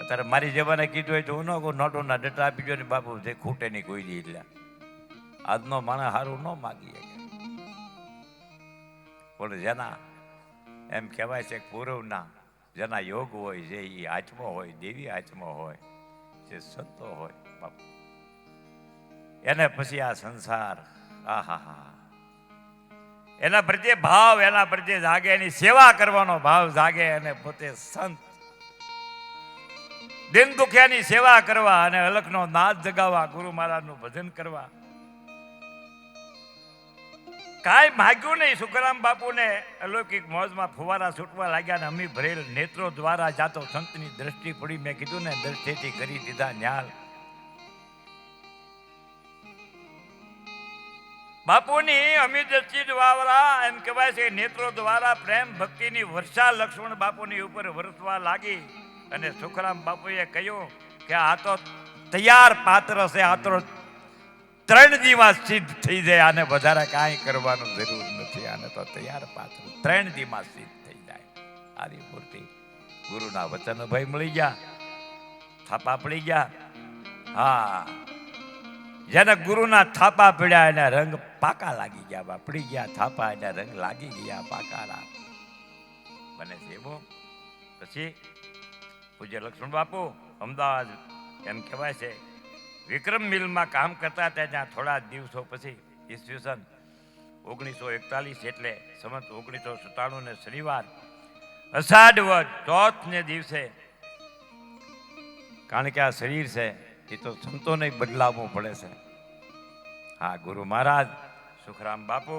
અત્યારે મારી જવાને કીધું હોય તો હું નોટોના ડટા આપી ગયો ને બાપુ, જે ખૂટે નહીં કોઈ દી. એટલે આજનો માણસ સારું ન માગી શકે. બોલે જેના એમ કહેવાય છે પૂર્વના જેના યોગ હોય, જે એ આત્મો હોય, દેવી આત્મો હોય, જે સંતો હોય બાપુ, એને પછી આ સંસાર આહા એના પ્રત્યે ભાવ, એના પ્રત્યે જાગે, એની સેવા કરવાનો ભાવ જાગે અને પોતે સંત દિન દુખ્યાની સેવા કરવા અને અલખનો નાદ જગાવવા, ગુરુ મહારાજનું ભજન કરવા. કાંઈ માગ્યું નહીં. સુખરામ બાપુને અલૌકિક મોજમાં ફુવારા છૂટવા લાગ્યા ને અમી ભરેલ નેત્રો દ્વારા જાતો સંતની દ્રષ્ટિ પડી. મેં કીધું ને, દ્રષ્ટિથી કરી દીધા ન્યાલ. બાપુની અમી દ્રષ્ટિ દ્વારા એમ કહેવાય છે નેત્રો દ્વારા પ્રેમ ભક્તિની વર્ષા લક્ષ્મણ બાપુની ઉપર વરસવા લાગી. અને સુખરામ બાપુએ કહ્યું કે આ તો તૈયાર પાત્ર છે, આ તો 3 દિવસ સિદ્ધ થઈ જાય, આને વધારે કાંઈ કરવાનું જરૂર નથી, આને તો તૈયાર પાત્ર 3 દિવસ સિદ્ધ થઈ જાય. આદિ મૂર્તિ ગુરુના વચન ભાઈ મળી ગયા, થાપા પડી ગયા. હા, જેને ગુરુના થાપા પડ્યા એને રંગ પાકા લાગી ગયા, પડી ગયા થાપા, એને રંગ લાગી ગયા પાકા બને છે. એવું પછી પૂજ્ય લક્ષ્મણ બાપુ અમદાવાદ એમ કહેવાય છે વિક્રમ મિલમાં કામ કરતા હતા. ત્યાં થોડા દિવસો પછી ઈસવીસન 1941 એટલે સંવત 1997 ને શનિવાર અષાઢ વદ ચોથને દિવસે, કારણ કે આ શરીર છે એ તો સંતોને બદલાવવું પડે છે. હા, ગુરુ મહારાજ સુખરામ બાપુ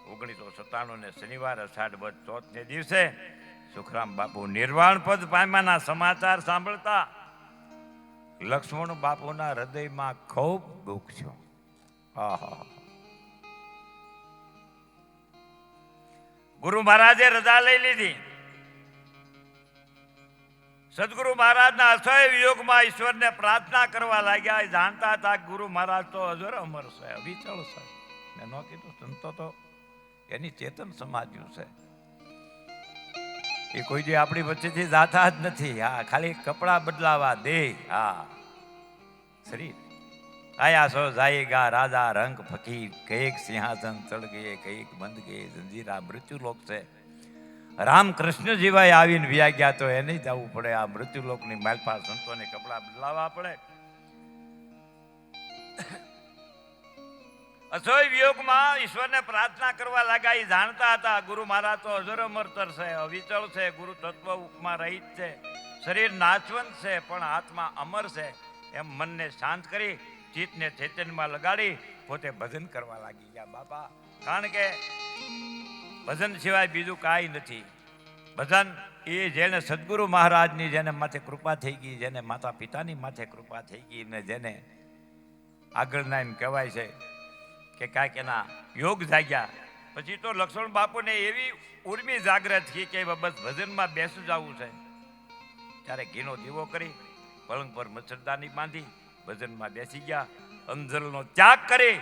1997 ને શનિવાર અષાઢ વદ ચોથને દિવસે સુખરામ બાપુ નિર્વાણ પદ પામ્યાના સમાચાર સાંભળતા લક્ષ્મણ બાપુના હૃદયમાં ખૂબ દુઃખ થયો. ગુરુ મહારાજે રજા લઈ લીધી. સદગુરુ મહારાજના અસહ્ય વિયોગમાં ઈશ્વરને પ્રાર્થના કરવા લાગ્યા. જાણતા હતા ગુરુ મહારાજ તો અજર અમર છે, અવિચળ છે. મેં ન કીધું, સંતો તો એની ચેતન સમાજ્યું છે, એ કોઈ જે આપણી વચ્ચેથી જાતા જ નથી. હા, ખાલી કપડાં બદલાવા દે. હા, શરીર આયા સો જાયેગા રાજા રંગ ફકીર, કઈક સિંહાસન ચડ ગયે, કઈક બંધ ગયે જંજીરા. મૃત્યુલોક છે. રામકૃષ્ણ જેવાય આવીને વ્યા ગયા તો એને જવું પડે. આ મૃત્યુલોકની માલપા સંતોને કપડાં બદલાવા પડે. અસહ્ય વિયોગમાં ઈશ્વરને પ્રાર્થના કરવા લાગ્યા. એ જાણતા હતા ગુરુ મહારાજ તો અજર અમરતર છે, અવિચળ છે, ગુરુ તત્વ ઉપમા રહિત છે, શરીર નાશવંત છે પણ આત્મા અમર છે. એમ મનને શાંત કરી ચિત્તને ચેતનમાં લગાડી પોતે ભજન કરવા લાગી ગયા બાપા. કારણ કે ભજન સિવાય બીજું કાંઈ નથી. ભજન એ જેને સદગુરુ મહારાજની જેને માથે કૃપા થઈ ગઈ, જેને માતા પિતાની માથે કૃપા થઈ ગઈ, ને જેને આગળના એમ કહેવાય છે કે કાંઈક એના યોગ જાગ્યા, પછી તો લક્ષ્મણ બાપુને એવી ઉર્મી જાગ્રત થઈ કે બસ ભજનમાં બેસી જવું છે. ત્યારે ઘીનો દીવો કરી પલંગ પર મચ્છરદાની બાંધી ભજનમાં બેસી ગયા. અંજલનો ત્યાગ કરી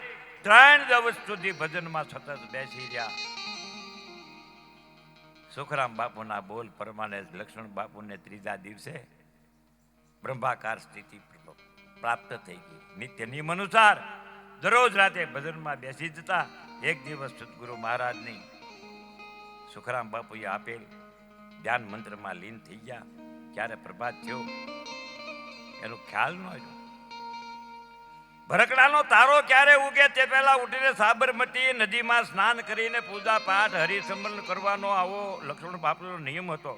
3 દિવસ સુધી ભજનમાં સતત બેસી રહ્યા. સુખરામ બાપુના બોલ પ્રમાણે લક્ષ્મણ બાપુને 3જા દિવસે બ્રહ્માકાર સ્થિતિ પ્રાપ્ત થઈ ગઈ. નિત્ય નિયમ અનુસાર દરરોજ રાતે ભજનમાં બેસી જતા. એક દિવસ સદગુરુ મહારાજની સુખરામ બાપુએ આપેલ ધ્યાન મંત્રમાં લીન થઈ ગયા. ક્યારે પ્રભાત થયો એનો ખ્યાલ ન આવ્યો. ભરકડાનો તારો ક્યારે ઉગે તે પહેલા ઉઠીને સાબરમતી નદીમાં સ્નાન કરીને પૂજા પાઠ હરિસંબંધ કરવાનો આવો લક્ષ્મણ બાપુનો નિયમ હતો.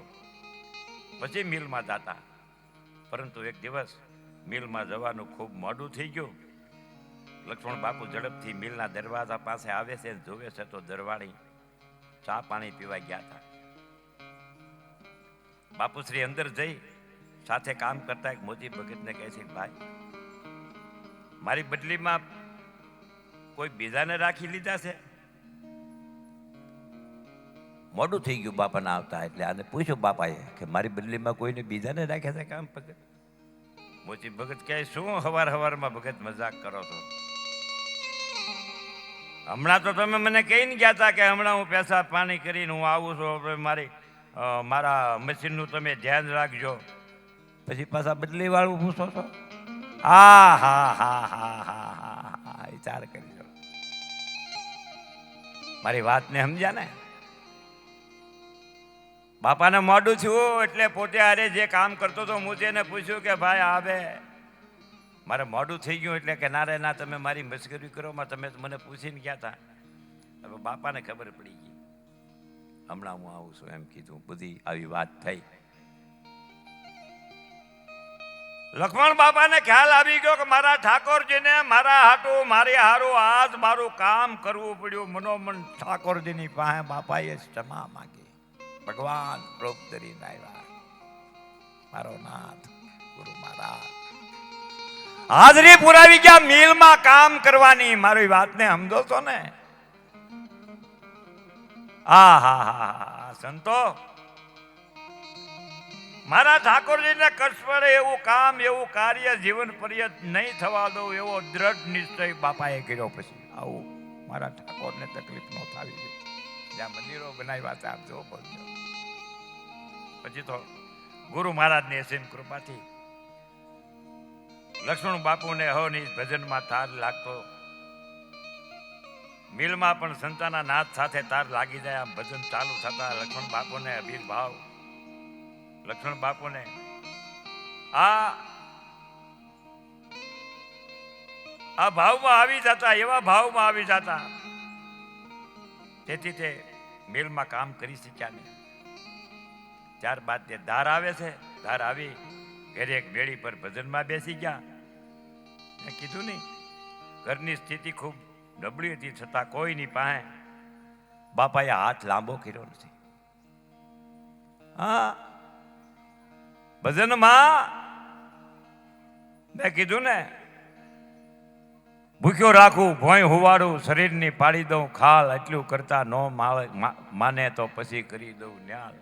પછી મિલમાં જતા. પરંતુ એક દિવસ મિલમાં જવાનું ખૂબ મોડું થઈ ગયું. લક્ષ્મણ બાપુ ઝડપથી મિલના દરવાજા પાસે આવે છે, જોવે છે તો દરવાણી ચા પાણી પીવા ગયા હતા. બાપુશ્રી અંદર જઈ સાથે કામ કરતા એક મોતી ભગતને કહે છે, ભાઈ મારી બદલીમાં કોઈ બીજાને રાખી લીધા છે? મોડું થઈ ગયું બાપાના આવતા, એટલે આને પૂછ્યું બાપાએ કે મારી બદલીમાં કોઈને બીજાને રાખ્યા છે કામ ભગત? મોતી ભગત કહે, શું હવાર હવારમાં ભગત મજાક કરો છો? હમણાં તો તમે મને કહીને ગયા હતા કે હમણાં હું પેશાબ પાણી કરીને હું આવું છું, મારા મશીનનું તમે ધ્યાન રાખજો. પછી પાછા બદલી વાળું પૂછો છો? હા હા હા હા હા હા હા, વિચાર કરી લો. મારી વાતને સમજ્યા ને? બાપાને મોડું થયું એટલે પોતે હારે જે કામ કરતો હતો હું તેને પૂછ્યું કે ભાઈ આવે મારે મોડું થઈ ગયું એટલે કે ના રે ના, તમે મારી મશ્કરી કરો, તમે મને પૂછીને ગયા હતા. હવે બાપાને ખબર પડી ગઈ, હમણાં હું આવું છું એમ કીધું. બધી આવી વાત થઈ. લક્ષ્મણ બાપાને ખ્યાલ આવી ગયો કે મારા ઠાકોરજીને મારા હાટું મારી હારું આજ મારું કામ કરવું પડ્યું. મનોમન ઠાકોરજીની પાસે બાપાએ ક્ષમા માંગી. ભગવાન રૂપ ધરીને આવ્યા. મારો નાથ ગુરુ મહારાજ હાજરી પુરાવી ગયા મિલમાં કામ કરવાની. મારી વાતને સમજો છો ને? હા હા હા સંતો, મારા ઠાકોરજીને કષ્ટ પડે એવું કામ એવું કાર્ય જીવન પર્યંત નહીં થવા દઉં એવો દ્રઢ નિશ્ચય બાપાએ કર્યો. પછી આવું મારા ઠાકોરને તકલીફ ન થવી જોઈએ. જ્યાં મંદિરો બનાવ્યા હતા આપ જો બોલજો. પછી તો ગુરુ મહારાજની અસીમ કૃપાથી લક્ષ્મણ બાપુને હવની ભજનમાં તાર લાગતો. મિલમાં પણ સંતાના નાદ સાથે તાર લાગી જાય. આમ ભજન ચાલુ થતા લક્ષ્મણ બાપુને અભિર ભાવ, લક્ષ્મણ બાપુને આ ભાવમાં આવી જતા, એવા ભાવમાં આવી જતા. તેથી તે મિલમાં કામ કરી શક્યા નહીં. ત્યારબાદ તે ધાર આવે છે. ધાર આવી ઘરે એક બેડી પર ભજનમાં બેસી ગયા. મેં કીધું નહીં, ઘરની સ્થિતિ ખૂબ નબળી હતી, છતાં કોઈની પાસે બાપાએ હાથ લાંબો કર્યો નથી. હા, ભજનમાં મેં કીધું ને, ભૂખ્યો રાખું ભોંય હુવાડું શરીરની પાડી દઉં ખાલ, એટલું કરતા નો માને તો પછી કરી દઉં ન્યાલ.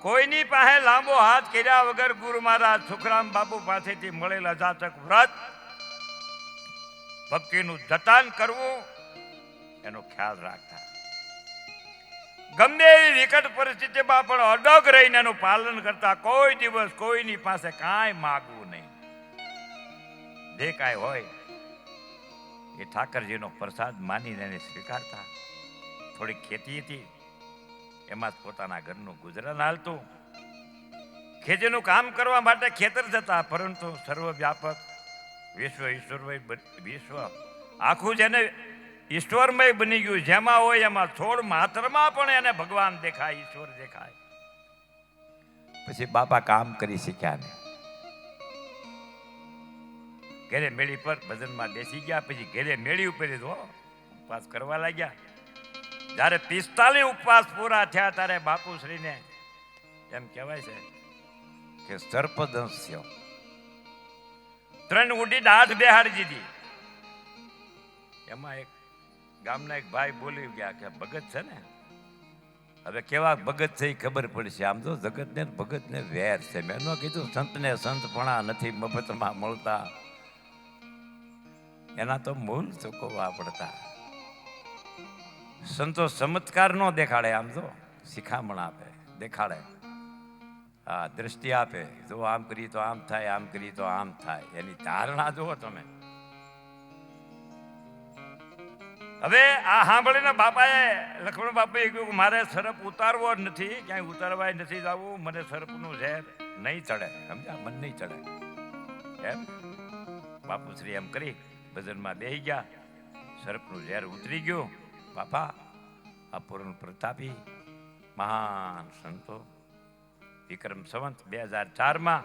કોઈની પાસે લાંબો હાથ કર્યા વગર ગુરુ મહારાજ સુખરામ બાપુ પાસેથી મળેલા જાતક વ્રત ભક્તિનું જતન કરવું એનો ખ્યાલ રાખતા. ગમે એવી વિકટ પરિસ્થિતિમાં પણ અડગ રહીને એનું પાલન કરતા. કોઈ દિવસ કોઈની પાસે કાંઈ માગવું નહીં. જે કાંઈ હોય એ ઠાકરજીનો પ્રસાદ માનીને એને સ્વીકારતા. થોડી ખેતી હતી, એમાં જ પોતાના ઘરનું ગુજરાન હાલતું. ખેતીનું કામ કરવા માટે ખેતર જતા, પરંતુ સર્વવ્યાપક વિશ્વ આખું જેને ઈશ્વરમય બની ગયું, જેમાં હોય એમાં છોડ માત્રમાં પણ એને ભગવાન દેખાય, ઈશ્વર દેખાય. પછી બાપા કામ કરી શીખ્યા ને ઘરે મેળી પર ભજનમાં બેસી ગયા. પછી ઘરે મેળી ઉપર ઉપવાસ કરવા લાગ્યા. જયારે 45 ઉપવાસ પૂરા થયા ત્યારે બાપુશ્રીને એમ કહેવાય છે કે સર્પદંશ થયો. 3 ઉડી દાઢ બેહાડી દીધી. એમાં એક ગામના એક ભાઈ બોલી ગયા કે ભગત છે ને, હવે કેવા ભગત છે એ ખબર પડશે. આમ તો જગત ને ભગત ને વેર છે. મેં ન કીધું સંતને સંતપણા નથી મફતમાં મળતા, એના તો મૂળ ચૂકવવા પડતા. સંતો ચમત્કાર નો દેખાડે, આમ તો શિખામણ આપે, દેખાડે, હા દ્રષ્ટિ આપે. જો આમ કરી તો આમ થાય, આમ કરી તો આમ થાય, એની ધારણા જુઓ તમે. હવે આ સાંભળીને બાપાએ લક્ષ્મણ બાપાએ કહ્યું કે મારે સરપ ઉતારવો જ નથી, ક્યાંય ઉતારવાય નથી જવું, મને સરપનું ઝેર નહીં ચડે, સમજ્યા? મન નહીં ચડે એમ બાપુશ્રી એમ કરી ભજનમાં બેહી ગયા. સર્પનું ઝેર ઉતરી ગયું. બાપા આ પૂર્ણ પ્રતાપી મહાન સંતો વિક્રમ સંવત 2004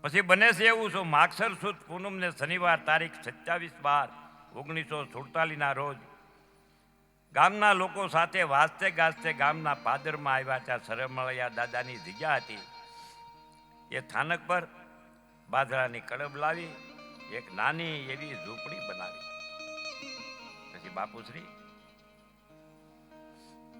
પછી બને છે એવું છું માગસર સુદ પૂનમ ને શનિવાર તારીખ 27/12/1947 ના રોજ ગામના લોકો સાથે વાજતે ગાજતે ગામના પાદરમાં આવ્યા. ત્યાં સરમળિયા દાદાની જગ્યા હતી. એ સ્થાનક પર બાજરાની કડબ લાવી એક નાની એવી ઝૂંપડી બનાવી. પછી બાપુશ્રી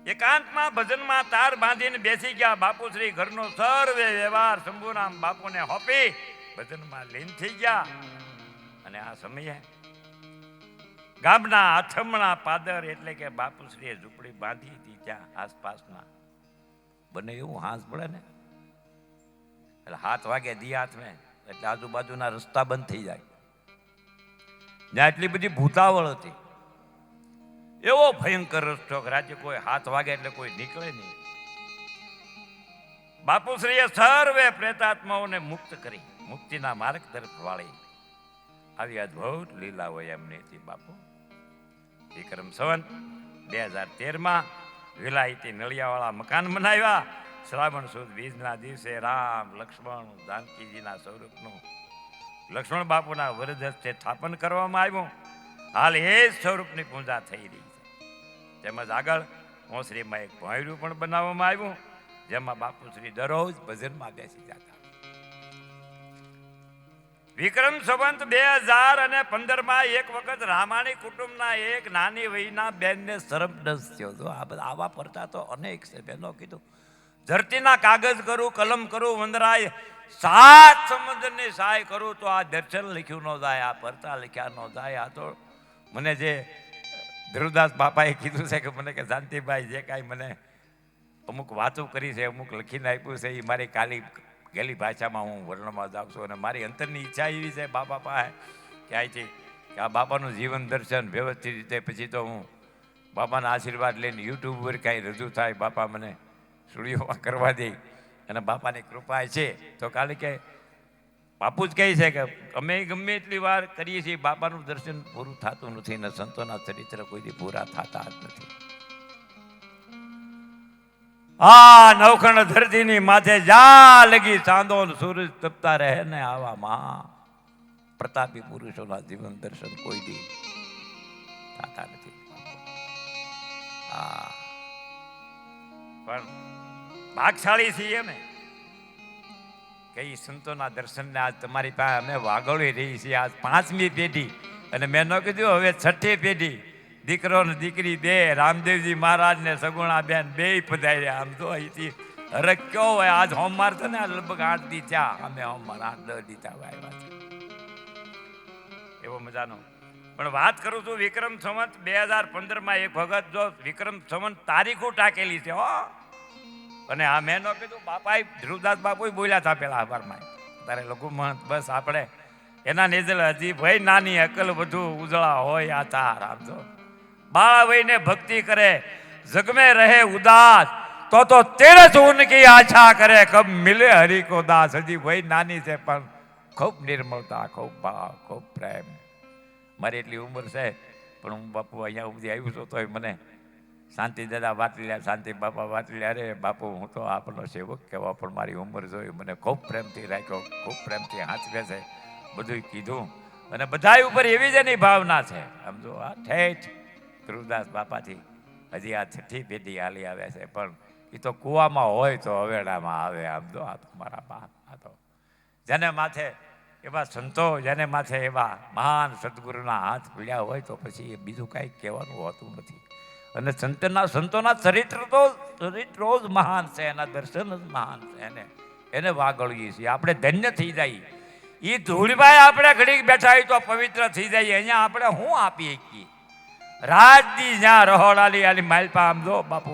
એકાંતમાં ભજનમાં તાર બાંધીને બેસી ગયા. બાપુશ્રી ઘરનો સર્વે વ્યવહાર શંભુરામ બાપુને હોપી ભજનમાં લીન થઈ ગયા. અને આ સમયે ગામના આથમણા પાદર એટલે કે બાપુશ્રીએ ઝૂંપડી બાંધી હતી ત્યાં આસપાસના બને એવું હાથ પડે ને એટલે 7 વાગે દી હાથમે એટલે આજુબાજુના રસ્તા બંધ થઈ જાય. જ્યાં એટલી બધી ભૂતાવળ હતી, એવો ભયંકર રસ્તો કે રાજ્ય કોઈ 7 વાગે એટલે કોઈ નીકળે નહીં. બાપુશ્રીએ સર્વે પ્રેતાત્માઓને મુક્ત કરી મુક્તિના માર્ગ તરફ વાળી. આવી અદભુત લીલા હોય એમની હતી. બાપુ વિક્રમ સંવત 2013 વિલાયતી નળિયાવાળા મકાન બનાવ્યા. શ્રાવણ સુદ બીજના દિવસે રામ લક્ષ્મણ જાનકીજીના સ્વરૂપનું લક્ષ્મણ બાપુના વરદ હસ્તે સ્થાપન કરવામાં આવ્યું. હાલ એ જ સ્વરૂપની પૂજા થઈ રહી છે. તેમજ આગળ ઓસરીમાં એક ભોંયરું પણ બનાવવામાં આવ્યું, જેમાં બાપુશ્રી દરરોજ ભજનમાં બેસી જતા. વિક્રમ સંવત 2015 એક વખત રામાણી કુટુંબના એક નાની વયના બેનને સર્પદંશ થયો હતો. આ બધા આવા પડતા તો અનેક છે. બેનો કીધું ધરતીના કાગળ કરું, કલમ કરું, વંદરાય 7 સમુદ્રની સહાય કરું તો આ દર્શન લખ્યું ન જાય, આ પડતા લખ્યા ન જાય. આ તો મને જે ધ્રુવદાસ બાપાએ કીધું છે કે મને કે શાંતિભાઈ જે કાંઈ મને અમુક વાતો કરી છે, અમુક લખીને આપ્યું છે, એ મારી કાલી ગેલી ભાષામાં હું વર્ણમાં જાઉં છું. અને મારી અંતરની ઈચ્છા એવી છે બાપા પાસે કે અહીંથી કે આ બાપાનું જીવન દર્શન વ્યવસ્થિત રીતે પછી તો હું બાપાના આશીર્વાદ લઈને યુટ્યુબ પર કાંઈ રજૂ થાય, બાપા મને સ્ટુડિયોમાં કરવા દે અને બાપાની કૃપા છે. તો કાલે કે બાપુ જ કહે છે કે અમે ગમે એટલી વાર કરીએ છીએ, બાપાનું દર્શન પૂરું થતું નથી અને સંતોના ચરિત્ર કોઈથી પૂરા થતા જ નથી. આ નવખંડ ધરતીની માથે જા લગી ચાંદો સૂરજ તપતા રહે ને આવા મહા પ્રતાપી પુરુષોના જીવન દર્શન કોઈ દી થતા નથી. પણ ભાગશાળી છીએ અમે કે એ સંતોના દર્શનને આજ તમારી પાસે અમે વાગોળી રહી છીએ. આજ 5મી પેઢી અને મેં ન કીધું હવે 6ઠી પેઢી, દીકરો ને દીકરી બે, રામદેવજી મહારાજ ને સગુણા બેન બે પધાર્યા. આમ તો અહીંથી હરક કયો હોય. આજ હોમવાર છે ને લગભગ 8 દી થયા, અમે હોમવાર 8-10 દી આવ્યા છે. એવો મજાનો. પણ વાત કરું છું વિક્રમ સંવત 2015 એક વખત જો વિક્રમ સંવત તારીખો ટાકેલી છે હો. અને આ મેં ન કીધું બાપા ધ્રુવદાસ બાપુ બોલ્યા હતા પેલા અખબારમાં તારે લઘુ મહંત બસ આપણે એના નેજલ હજી ભાઈ નાની અકલ વધુ ઉજળા હોય આ તાર. આમ તો બાળા વહીને ભક્તિ કરે જગમે રહે ઉદાસ તો તેરસ ઉનકી આશા કરે કબ મિલે હરિ કો દાસ. હજી ભાઈ નાની છે પણ ખૂબ નિર્મળતા, ખૂબ ભાવ, ખૂબ પ્રેમ. મારી એટલી ઉંમર છે પણ હું બાપુ અહીંયા સુધી આવ્યું છું તોય મને શાંતિ દાદા વાટલ્યા, શાંતિ બાપા વાટલ્યા, અરે બાપુ હું તો આપણો સેવક કહેવા પણ મારી ઉંમર જોઈ મને ખૂબ પ્રેમથી રાખ્યો, ખૂબ પ્રેમથી હાંચવે છે, બધું કીધું. અને બધા ઉપર એવી જ એની ભાવના છે. સમજો આ ઠેઠ ધ્રુવદાસ બાપાથી હજી આ 6ઠી પેઢી હાલી આવે છે. પણ એ તો કૂવામાં હોય તો હવેડામાં આવે. આમ જો આ તો મારા બાપ, આ તો જેને માથે એવા સંતો, જેને માથે એવા મહાન સદગુરુના હાથ પીડ્યા હોય તો પછી એ બીજું કાંઈ કહેવાનું હોતું નથી. અને સંતોના ચરિત્રો જ મહાન છે, એના દર્શન જ મહાન છે. એને વાગળીએ છીએ આપણે ધન્ય થઈ જાય. એ ધૂળભાઈ આપણે ઘડીક બેઠા હોય તો પવિત્ર થઈ જાય. અહીંયા આપણે શું આપી શકીએ? રાજદી જ્યાં રહોડાલી આલી માલપા આમ જો બાપુ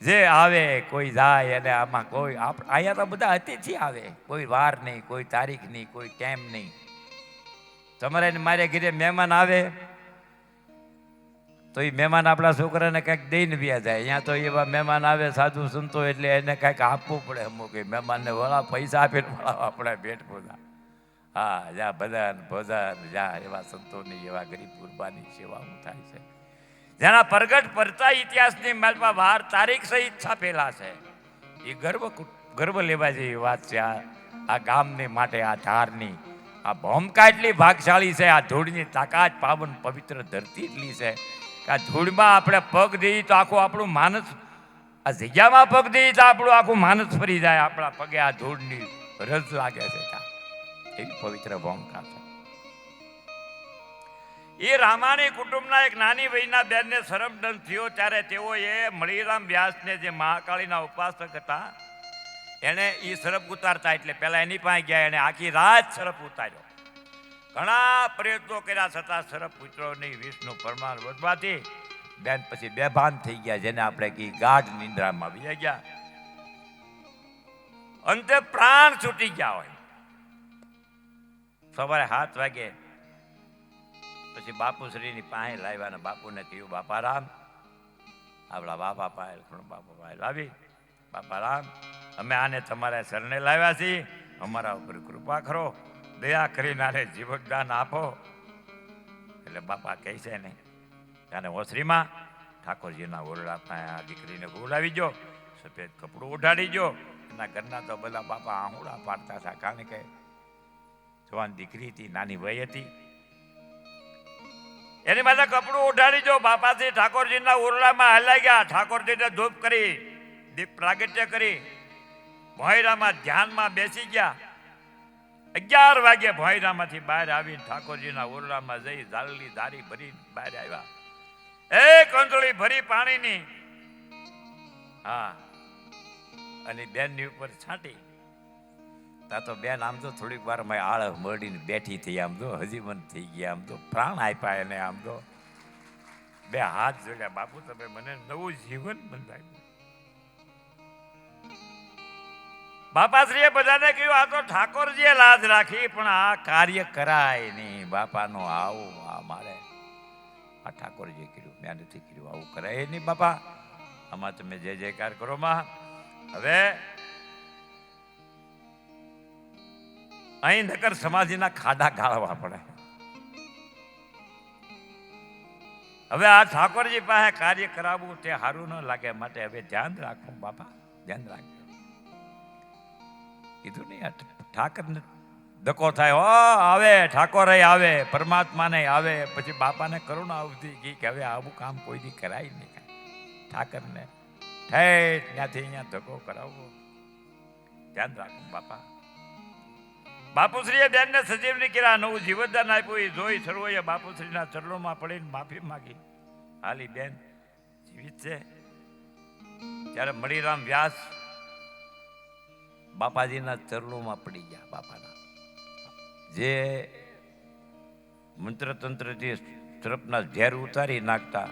જે આવે કોઈ જાય અને આમાં કોઈ અહીંયા તો બધા અતિથિ આવે, કોઈ વાર નહીં, કોઈ તારીખ નહીં, કોઈ ટાઈમ નહીં. તમારે મારે ઘરે મહેમાન આવે તો એ મહેમાન આપણા છોકરાને કંઈક દઈને વ્યા જાય. અહીંયા તો એવા મહેમાન આવે સાધુ સંતો એટલે એને કંઈક આપવું પડે. અમુક મહેમાનને વળા પૈસા આપીને વળાવવા પડે ભેટ પૂજા. હા, જ્યાં ભજન ભોજન જ્યાં એવા સંતોની એવા ગરીબ ગુરબાની સેવાઓ થાય છે, જેના પ્રગટ પરતા ઇતિહાસની માલમાં વાર તારીખ સહિત છાપેલા છે. એ ગર્વ લેવા જેવી વાત છે. આ ગામની માટે, આ ધારની આ ભૂમિકા એટલી ભાગશાળી છે. આ ધૂળની તાકાત પાવન પવિત્ર ધરતી એટલી છે કે આ ધૂળમાં આપણે પગ દઈએ તો આખું આપણું માનસ, આ જગ્યામાં પગ દઈએ તો આપણું આખું માનસ ફરી જાય. આપણા પગે આ ધૂળની રજ લાગે છે. એવી પવિત્ર ભૂમિકા છે. એ રામાણી કુટુંબના એક નાની વયના બેનને શરમદંડ થયો ત્યારે તેઓએ મણિરામ વ્યાસને જે મહાકાળીના ઉપાસક હતા એને એ સરપ ઉતારતા, એટલે પહેલા એની પાસે ગયા. એને આખી રાત સરપ ઉતાર્યો. ઘણા પ્રયત્નો કર્યા છતાં સરપ ઉતર્યો નહીં. વિષનું પ્રમાણ વધવાથી બેન પછી બેભાન થઈ ગયા, જેને આપણે કી ગાઢ નિંદ્રામાં આવી ગયા. અંતે પ્રાણ છૂટી ગયા હોય. સવારે 7 વાગે પછી બાપુશ્રીની પાસે લાવ્યા અને બાપુને કહ્યું, બાપા રામ, આપણા બાપા પાસે બાપા પાસે લાવી, બાપા રામ, અમે આને તમારા શરણે લાવ્યા છીએ, અમારા ઉપર કૃપા કરો, દયા કરીને આને જીવકદાન આપો. એટલે બાપા કહે છે ને, અને ઓસરીમાં ઠાકોરજીના ઓરડા પાસે આ દીકરીને બોલાવી ગયો, સફેદ કપડું ઉઢાડી ગયો. એના ઘરના તો બધા બાપા આહુડા પાડતા હતા, કારણ કે જવાન દીકરી હતી, નાની વય હતી. એની માથે કપડું ઉઢાડી જો બાપાથી ઠાકોરજીના ઓરડામાં હલાઈ ગયા. ઠાકોરજીને ધૂપ કરી, દીપ પ્રાગટ્ય કરી, ભોંયરામાં ધ્યાનમાં બેસી ગયા. 11 વાગે ભોંયરામાંથી બહાર આવીને ઠાકોરજીના ઓરડામાં જઈ ઝાલની ધારી ભરી બહાર આવ્યા. એક અંજળી ભરી પાણીની, હા, અને બેનની ઉપર છાંટી. તા તો બેન આમ તો થોડીક વારમાં આળસ મળીને બેઠી થઈ. આમ તો હજી મન થઈ ગયા. આમ તો પ્રાણ આપ્યા એને. આમ તો 2 હાથ જોડ્યા, બાપુ તમે મને નવું જીવન બંધાવ્યું. બાપાશ્રીએ બધાને કહ્યું, આ તો ઠાકોરજીએ લાજ રાખી, પણ આ કાર્ય કરાય નહીં. બાપાનો આવું આ મારે આ ઠાકોરજીએ કર્યું, મેં નથી કર્યું, આવું કરાય નહીં બાપા. આમાં તમે જય જયકાર કરો માં. હવે અહીં નકર સમાધિના ખાડા ગાળવા પડે. હવે આ ઠાકોરજી પાસે કાર્ય કરાવવું તે સારું ન લાગે, માટે હવે ધ્યાન રાખવું બાપા, ધ્યાન રાખજો. કીધું નહીં, ઠાકરને ધક્કો થાય, આવે ઠાકોર આવે, પરમાત્માને આવે, પછી બાપાને કરુણા આવતી કે હવે આવું કામ કોઈથી કરાય નહીં. ઠાકરને ઠેઠ ત્યાંથી અહીંયા ધક્કો કરાવવો, ધ્યાન રાખવું બાપા. બાપુશ્રીએ બેનને સજીવની કર્યા, નવું જીવનદાન આપ્યું. એ જોઈ સર્વોએ બાપુશ્રીના ચરણોમાં પડીને માફી માગી. હાલી બેન જીવિત છે. ત્યારે મણિરામ વ્યાસ બાપાજીના ચરણોમાં પડી ગયા. બાપાના જે મંત્રતંત્રથી સરપના ઝેર ઉતારી નાખતા,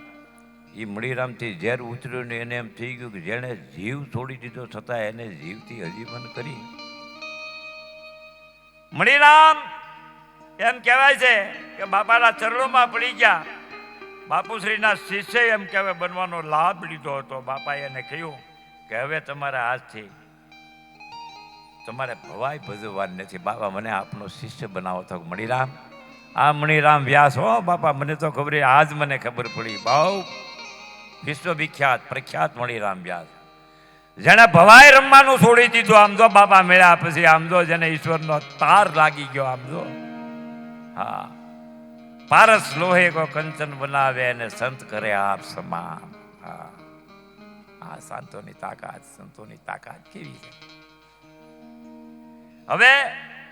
એ મણિરામથી ઝેર ઉતર્યું ને એને એમ થઈ ગયું કે જેણે જીવ છોડી દીધો છતાં એને જીવથી હજીવન કરી. મણિરામ એમ કહેવાય છે કે બાપાના ચરણોમાં પડી ગયા. બાપુશ્રીના શિષ્ય એમ કહેવાય બનવાનો લાભ લીધો હતો. બાપાએ એને કહ્યું કે હવે તમારા હાથથી તમારે ભવાઈ ભજવવાની નથી. બાપા મને આપનો શિષ્ય બનાવો. તો મણિરામ, આ મણિરામ વ્યાસ હો બાપા, મને તો ખબર, આજ મને ખબર પડી. બહુ વિશ્વવિખ્યાત પ્રખ્યાત મણિરામ વ્યાસ, જેને ભવાઈ રમવાનું છોડી દીધું. આમ જો બાપા મળ્યા પછી, આમ જો જેને ઈશ્વરનો તાર લાગી ગયો. આમ જો, હા, પારસ લોહે કો કંચન બનાવે અને સંત કરે આપ સમાન. હા, આ સંતોની તાકાત, સંતોની તાકાત કેવી છે. હવે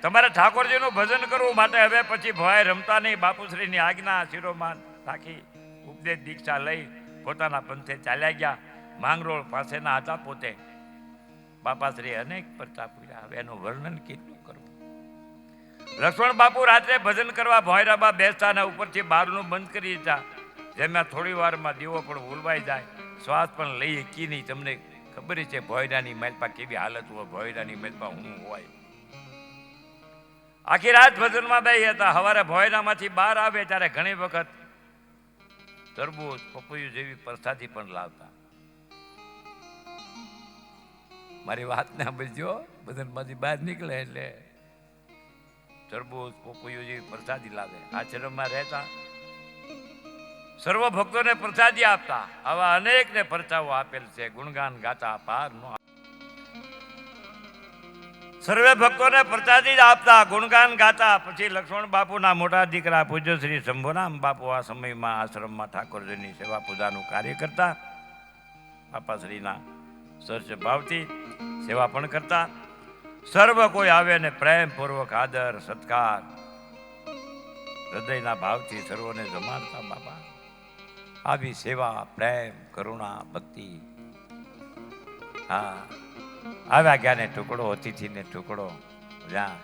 તમારે ઠાકોરજીનું ભજન કરવું માટે હવે પછી ભવાઈ રમતા નહીં. બાપુશ્રીની આજ્ઞા શિરોમાન રાખી ઉપદેશ દીક્ષા લઈ પોતાના પંથે ચાલ્યા ગયા. માંગરોળ પાસેના હતા પોતે. બાપાશ્રી અનેક પરચા પૂર્યા. હવે એનું વર્ણન કેટલું કરવું. લક્ષ્મણ બાપુ રાત્રે ભજન કરવા ભોંયરામાં બેસતા અને ઉપરથી બારનું બંધ કરી દીધા. જેમાં થોડી વારમાં દીવો પણ ઉલવાઈ જાય, શ્વાસ પણ લઈ શકી નહીં. તમને ખબર છે ભોંયરાની મહેલપા કેવી હાલત હોય, ભોંયરાની મહેલપા હું હોય. આખી રાત ભજનમાં બે હતા. સવારે ભોંયરામાંથી બહાર આવે ત્યારે ઘણી વખત તરબૂચ પપૈયું જેવી પ્રસાદી પણ લાવતા. મારી વાત ને સમજો, બધામાંથી બહાર નીકળે એટલે તરબૂચ પપૈયું જેવી પ્રસાદી લાવે. આશ્રમમાં રહેતા સર્વ ભક્તોને પ્રસાદી આપતા. આવા અનેકને પરચાઓ આપેલ છે, ગુણગાન ગાતા પાર નો. સર્વે ભક્તોને પ્રસાદી જ આપતા, ગુણગાન ગાતા. પછી લક્ષ્મણ બાપુના મોટા દીકરા પૂજ્ય શ્રી શંભુરામ બાપુ આ સમયમાં આશ્રમમાં ઠાકોરજીની સેવા પૂજાનું કાર્ય કરતા. બાપાશ્રીના સરસ ભાવથી સેવા પણ કરતા. સર્વ કોઈ આવે ને પ્રેમપૂર્વક આદર સત્કાર હૃદયના ભાવથી સર્વોને જમાડતા. બાપા આવી સેવા, પ્રેમ, કરુણા, ભક્તિ. હા, આવ્યા ગયા ને ટુકડો, અતિથિને ટુકડો. જ્યાં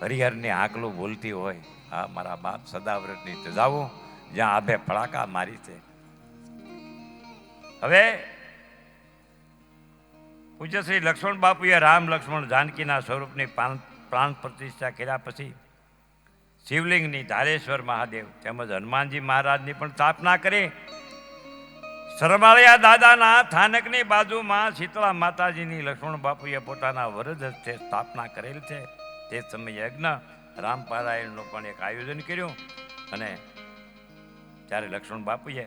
હરિહરની આંકલું બોલતી હોય, હા મારા બાપ સદાવ્રતની ધજાઓ જ્યાં આભે ફળાકા મારી છે. હવે પૂજ્ય શ્રી લક્ષ્મણ બાપુએ રામ લક્ષ્મણ જાનકીના સ્વરૂપની પ્રાણ પ્રતિષ્ઠા કર્યા પછી શિવલિંગની ધારેશ્વર મહાદેવ તેમજ હનુમાનજી મહારાજની પણ સ્થાપના કરી. સરમાળિયા દાદાના સ્થાનકની બાજુમાં શીતળા માતાજીની લક્ષ્મણ બાપુએ પોતાના વરદ હસ્તે સ્થાપના કરેલ છે. તે સમયે યજ્ઞ રામપારાયણનું પણ એક આયોજન કર્યું. અને ત્યારે લક્ષ્મણ બાપુએ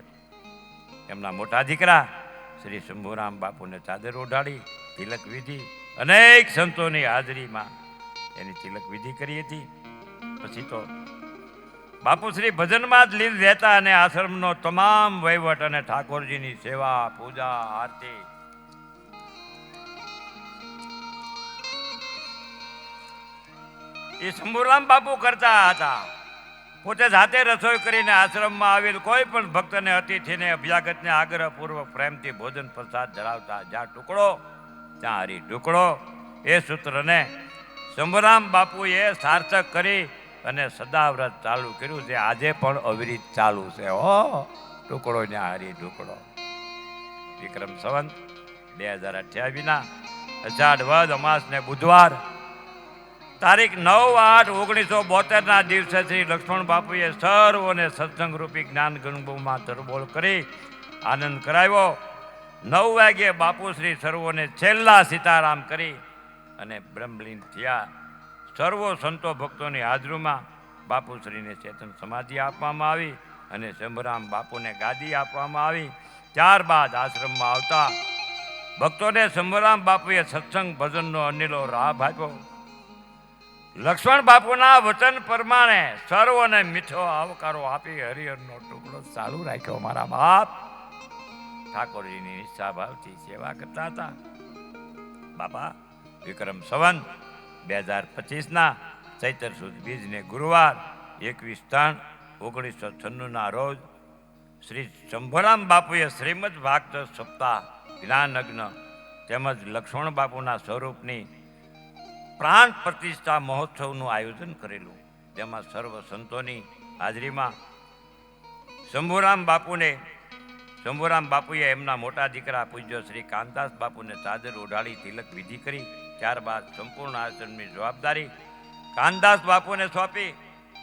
એમના મોટા દીકરા શ્રી શંભુરામ બાપુને ચાદર ઓઢાડી તિલક વિધિ અનેક સંતોની હાજરીમાં એની તિલક વિધિ કરી હતી. પછી તો બાપુ શ્રી ભજનમાં જ લીન રહેતા અને આશ્રમનો તમામ વહીવટ અને ઠાકોરજીની સેવા પૂજા આરતી એ શંભુરામ બાપુ કરતા હતા. પોતે જાતે રસોઈ કરીને આશ્રમમાં આવેલ કોઈ પણ ભક્તને અતિથિને અભ્યાગતને આગ્રહપૂર્વક પ્રેમથી ભોજન પ્રસાદ ધરાવતા. જ્યાં ટુકડો ત્યાં હરી ઢુકડો. એ સૂત્રને શંભુરામ બાપુએ સાર્થક કરી અને સદાવ્રત ચાલુ કર્યું છે. આજે પણ અવિરત ચાલુ છે. હો ટુકડો ત્યાં હરી ઢુકડો. વિક્રમ સંવત 2028 અષાઢ વદ અમાસ ને બુધવાર તારીખ 9/8/1972 દિવસે શ્રી લક્ષ્મણ બાપુએ સર્વોને સત્સંગ રૂપી જ્ઞાન ગણગોમાં તરબોળ કરી આનંદ કરાવ્યો. 9 વાગ્યે બાપુ શ્રી સર્વોને છેલ્લા સીતારામ કરી અને બ્રહ્મલીન થયા. સર્વો સંતો ભક્તોની હાજરીમાં બાપુશ્રીને ચેતન સમાધિ આપવામાં આવી અને શંભુરામ બાપુને ગાદી આપવામાં આવી. ત્યારબાદ આશ્રમમાં આવતા ભક્તોને શંભુરામ બાપુએ સત્સંગ ભજનનો અનિલો લાભ આપ્યો. લક્ષ્મણ બાપુના વચન પ્રમાણે સર્વોને મીઠો આવકારો આપી હરિહરનો ટુકડો ચાલુ રાખ્યો. મારા બાપ ઠાકોરજીની નિષ્ઠા ભાવથી સેવા કરતા હતા. બાપા વિક્રમ સંવત 2025 ચૈત્ર સુદ બીજને ગુરુવાર 21/3/1996 રોજ શ્રી શંભુરામ બાપુએ શ્રીમદ ભાગવત સપ્તાહ જ્ઞાનજ્ઞ તેમજ લક્ષ્મણ બાપુના સ્વરૂપની પ્રાણ પ્રતિષ્ઠા મહોત્સવનું આયોજન કરેલું. જેમાં સર્વ સંતોની હાજરીમાં શંભુરામ બાપુએ એમના મોટા દીકરા પૂજ્ય શ્રી કાંતાસ બાપુને ચાદર ઓઢાડી તિલક વિધિ કરી. ત્યારબાદ સંપૂર્ણ આશ્રમની જવાબદારી કાનદાસ બાપુને સોંપી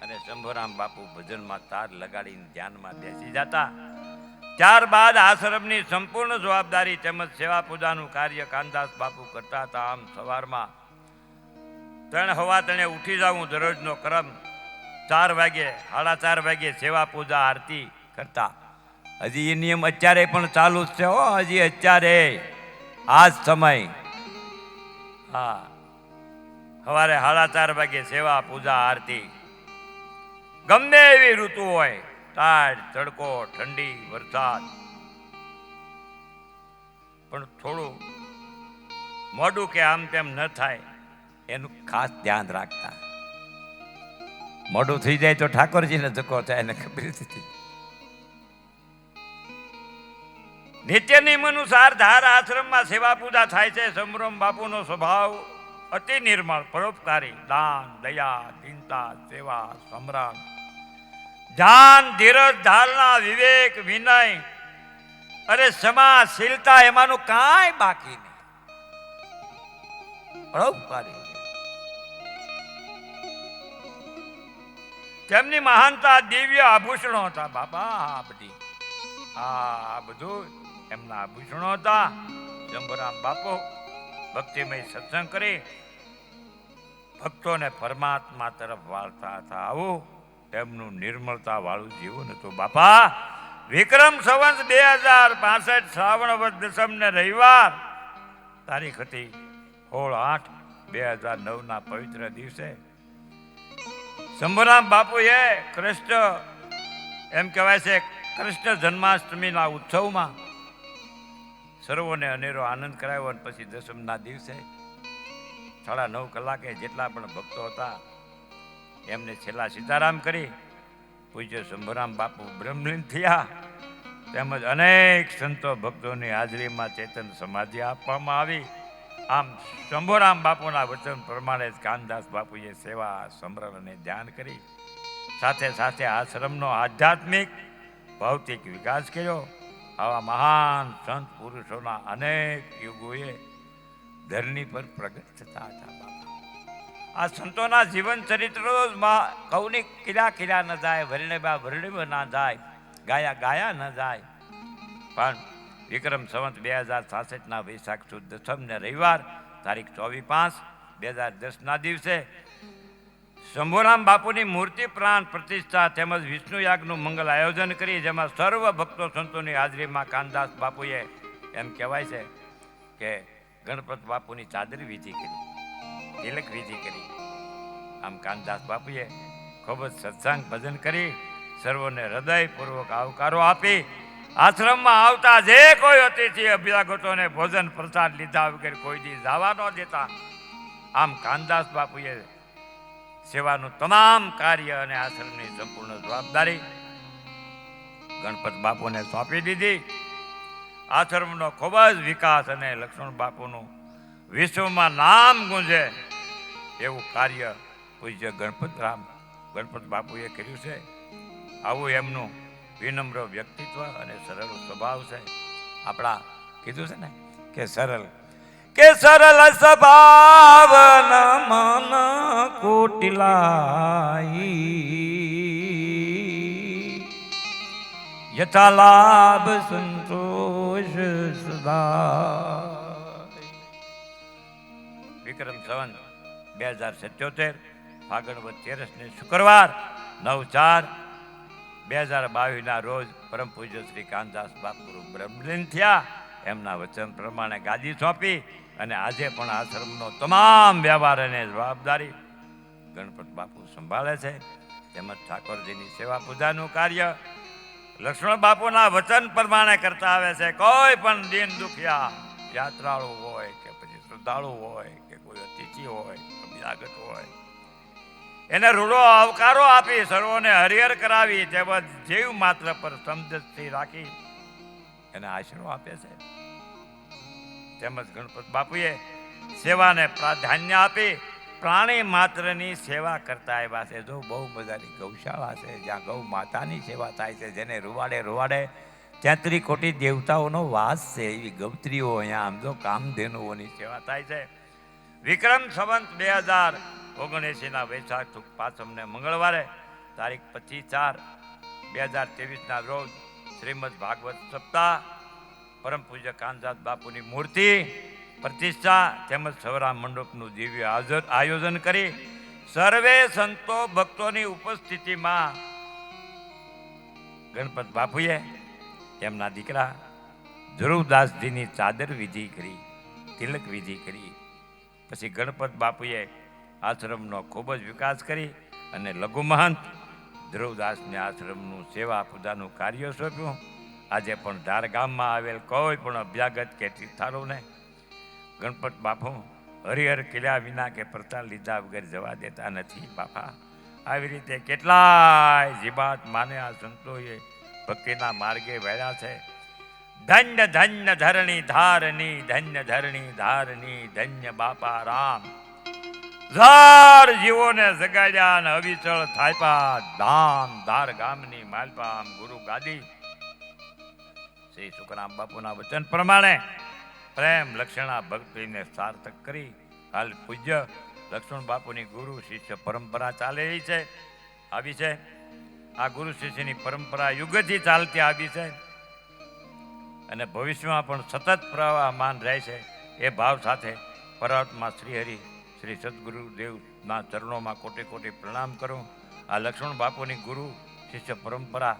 અને શંભુરામ બાપુ ભજનમાં તાર લગાડીને ધ્યાનમાં બેસી જતા. ત્યારબાદ આશ્રમની સંપૂર્ણ જવાબદારી તેમજ સેવા પૂજાનું કાર્ય કાનદાસ બાપુ કરતા હતા. આમ સવારમાં 3:15 ઉઠી જવું દરરોજનો ક્રમ. 4 વાગે 4:30 વાગે સેવા પૂજા આરતી કરતા. હજી એ નિયમ અત્યારે પણ ચાલુ જ છે. હો હજી અત્યારે આ જ સમય. હા, સવારે 4:30 વાગે સેવા પૂજા આરતી. ગમે એવી ઋતુ હોય, ટાઢ તડકો ઠંડી વરસાદ, પણ થોડું મોડું કે આમ તેમ ન થાય એનું ખાસ ધ્યાન રાખતા. મોડું થઈ જાય તો ઠાકોરજીને ધક્કો થાય એને ખબર નથી. નિત્ય નિયમ અનુસાર ધાર આશ્રમમાં સેવા પૂજા થાય છે. શંભુરામ બાપુનો સ્વભાવ અતિ નિર્મળ, પરોપકારી, દાન દયા ચિંતા સેવા સમરણ ધ્યાન ધીરજ ધારણા વિવેક વિનય અને ક્ષમાશીલતા એમાંનું કાંઈ બાકી નહીં. પરોપકારી. તેમની મહાનતા દિવ્ય આભૂષણો હતા. બાપા આ બધી આ બધું એમના આભૂષણો હતા. શંભુરામ બાપુ ભક્તિમય સત્સંગ કરી ભક્તોને પરમાત્મા તરફ વાળતા હતા. આવું એમનું નિર્મળતા વાળું જીવન હતું. બાપા વિક્રમ સંવત 2065 શ્રાવણ વદ દસમ ને રવિવાર તારીખ હતી 16/8/2009 ના પવિત્ર દિવસે શંભુરામ બાપુએ કૃષ્ણ એમ કહેવાય છે કૃષ્ણ જન્માષ્ટમીના ઉત્સવમાં સર્વોને અનેરો આનંદ કરાવ્યો. અને પછી દસમના દિવસે 9:30 કલાકે જેટલા પણ ભક્તો હતા એમને છેલ્લા સીતારામ કરી પૂજ્ય શંભુરામ બાપુ બ્રહ્મલીન થયા. તેમજ અનેક સંતો ભક્તોની હાજરીમાં ચેતન સમાધિ આપવામાં આવી. આમ શંભુરામ બાપુના વચન પ્રમાણે જ કાનદાસ બાપુએ સેવા સમરણ અને ધ્યાન કરી સાથે સાથે આશ્રમનો આધ્યાત્મિક ભૌતિક વિકાસ કર્યો. આવા મહાન સંત પુરુષોના અનેક યુગોએ ધરણી પર પ્રગટ થતા હતા. બાપા આ સંતોના જીવન ચરિત્રો કૌની કિરા ન જાય, વર્ણિબા વર્ણિબ ના જાય, ગાયા ન જાય. પણ વિક્રમ સંવત 2066 વૈશાખ સુદ દસમ ને રવિવાર તારીખ 24/5/2010 ના દિવસે શંભુરામ બાપુની મૂર્તિ પ્રાણ પ્રતિષ્ઠા તેમજ વિષ્ણુ યાગનું મંગલ આયોજન કરી જેમાં સર્વ ભક્તો સંતોની હાજરીમાં કાનદાસ બાપુએ એમ કહેવાય છે કે ગણપત બાપુની ચાદર વિધિ કરી, તિલક વિધિ કરી. આમ કાનદાસ બાપુએ ખૂબ જ સત્સંગ ભજન કરી સર્વોને હૃદયપૂર્વક આવકારો આપી આશ્રમમાં આવતા જે કોઈ અતિથિ અભ્યાગતોને ભોજન પ્રસાદ લીધા વગર કોઈ દી જવા ન દેતા. આમ કાનદાસ બાપુએ સેવાનું તમામ કાર્ય અને આશ્રમની સંપૂર્ણ જવાબદારી ગણપત બાપુને સોંપી દીધી. આશ્રમનો ખૂબ જ વિકાસ અને લક્ષ્મણ બાપુનું વિશ્વમાં નામ ગુંજે એવું કાર્ય પૂજ્ય ગણપત બાપુએ કર્યું છે. આવું એમનું વિનમ્ર વ્યક્તિત્વ અને સરળ સ્વભાવ છે. આપણા કીધું છે ને કે સરળ સ્વભાવ મન કોટિલાઈ યથા લાભ સંતોષ સદા. વિક્રમ સંવત 2077 ફાગણ વદ 13 ને શુક્રવાર 9/4/2022 ના રોજ પરમ પૂજ્ય શ્રી કાનદાસ બાપુ બ્રહ્મલીન થયા. એમના વચન પ્રમાણે ગાદી સોંપી અને આજે પણ આશ્રમનો તમામ વ્યવહાર અને જવાબદારી ગણપત બાપુ સંભાળે છે. તેમજ ઠાકોરજીની સેવા પૂજાનું કાર્ય લક્ષ્મણ બાપુના વચન પ્રમાણે કરતા આવે છે. કોઈ પણ દીન દુખિયા યાત્રાળુ હોય કે પછી શ્રદ્ધાળુ હોય કે કોઈ અતિથિ હોય અભ્યાગત હોય એને રૂડો આવકારો આપી સર્વોને હરિહર કરાવી તેમજ જીવ માત્ર પર સમજથી રાખી એને આશરો આપે છે. તેમજ ગણપત બાપુએ સેવાને પ્રાધાન્ય આપી પ્રાણી માત્રની સેવા કરતા આવ્યા છે. જો બહુ મજાની ગૌશાળા છે જ્યાં ગૌ માતાની સેવા થાય છે, જેને રૂવાડે 33 કોટી દેવતાઓનો વાસ છે. એવી ગૌત્રીઓ અહીંયા આમ જો કામધેનુઓની સેવા થાય છે. વિક્રમ સંવત 2079 ના વૈશાખ સુદ પાંચમને મંગળવારે તારીખ 25/4/2023 ના રોજ શ્રીમદ ભાગવત સપ્તાહ પરમ પૂજ્ય કાનદાસ બાપુની મૂર્તિ પ્રતિષ્ઠા તેમજ સવરા મંડપનું દિવ્ય આયોજન કરી સર્વે સંતો ભક્તોની ઉપસ્થિતિમાં ગણપત બાપુએ એમના દીકરા ધ્રુવદાસજીની ચાદર વિધિ કરી, તિલક વિધિ કરી. પછી ગણપત બાપુએ આશ્રમનો ખૂબ જ વિકાસ કરી અને લઘુ મહંત ધ્રુવદાસને આશ્રમનું સેવા પૂજાનું કાર્ય સોંપ્યું. આજે પણ ધાર ગામમાં આવેલ કોઈ પણ અભ્યાગત કે તીર્થાળુને ગણપત બાપુ હરિહર કિલ્યા વિના કે પ્રસાદ લીધા વગર જવા દેતા નથી. બાપા આવી રીતે કેટલાય જીવાત માને આ સંતોએ ભક્તિના માર્ગે વળ્યા છે. ધન્ય ધન્ય ધરણી ધારની, ધન્ય ધરણી ધારની, ધન્ય બાપા રામ. ઝાડ જીવોને જગાડ્યા ને અવિચળ થાયપા ધામ ધાર ગામની માલપા ગુરુ ગાદી. શ્રી સુખરામ બાપુના વચન પ્રમાણે પ્રેમ લક્ષણા ભક્તિને સાર્થક કરી હાલ પૂજ્ય લક્ષ્મણ બાપુની ગુરુ શિષ્ય પરંપરા ચાલેલી છે, આવી છે. આ ગુરુ શિષ્યની પરંપરા યુગથી ચાલતી આવી છે. અને ભવિષ્યમાં પણ સતત પ્રવાહમાન રહે છે એ ભાવ સાથે પરમાત્મા શ્રી હરિ શ્રી સદગુરુદેવના ચરણોમાં કોટી કોટી પ્રણામ કરું. આ લક્ષ્મણ બાપુની ગુરુ શિષ્ય પરંપરા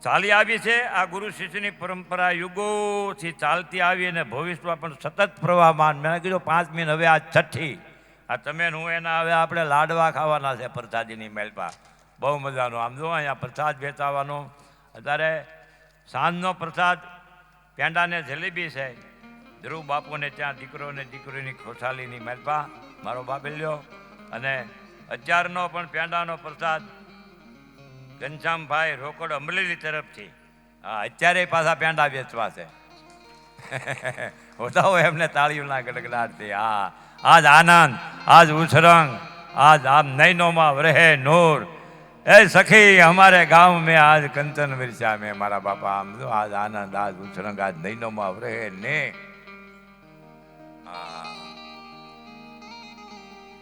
ચાલી આવી છે. આ ગુરુ શિષ્યની પરંપરા યુગોથી ચાલતી આવી અને ભવિષ્યમાં પણ સતત પ્રવાહમાન. મેં કીધું 5 મિનિટ, હવે આ છઠ્ઠી. આ તમે હું એના હવે આપણે લાડવા ખાવાના છે પ્રસાદીની મેલપા. બહુ મજાનો. આમ જો અહીંયા પ્રસાદ વેચાવાનો. અત્યારે સાંજનો પ્રસાદ પેંડાને જલેબી છે. ધ્રુવ બાપુને ત્યાં દીકરો ને દીકરીની ખુશાલીની મેલપા મારો બાબેલ્યો. અને 11નો પણ પેંડાનો પ્રસાદ ઘનશ્યામભાઈ રોકડ અમરેલી તરફથી. હા, અત્યારે પાછા પેંડા વેચવા છે. હોતા હોય એમને તાળીઓના ગડગડાટથી. હા, આજ આનંદ, આજ ઉછરંગ, आज आप नैनों में रहे नूर, ए सखी हमारे गांव में आज कंचन मिर्चा में मारा बापा हम तो आज आनंद, आज उछरंग, आज नैनों में रहे ने.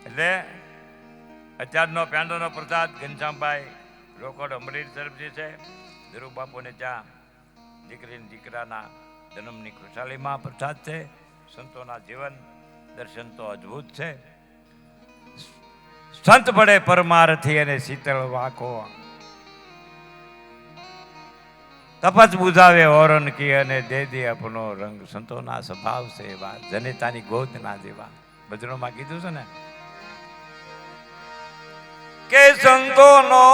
એટલે અત્યારનો પેંડોનો પ્રસાદ ઘનશ્યામભાઈ રોકડ અમરેલી તરફથી છે. ધ્રુવ બાપુને ત્યાં દીકરી દીકરાના જન્મની ખુશાલીમાં પ્રસાદ છે. સંતોના જીવન દર્શન તો અદ્ભુત છે. સંત પડે પરમારથી અને શીતળ વાકો, તપસ બુઝાવે ઓરન કી અને દે દે આપનો રંગ. સંતોના સ્વભાવ છે એવા, જનેતાની ગોદના જેવા. ભજનોમાં કીધું છે ને કે સંતોનો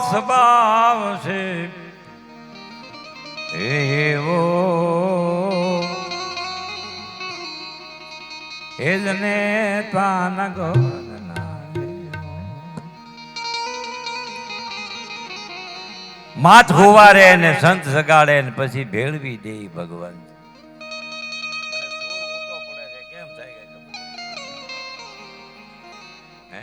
સ્વભાવ છે એવો, એ જનેતાના ગોદના. માથ હોવારે ને સંત સગાડે ને પછી ભેળવી દે ભગવાન. કેમ થાય હે?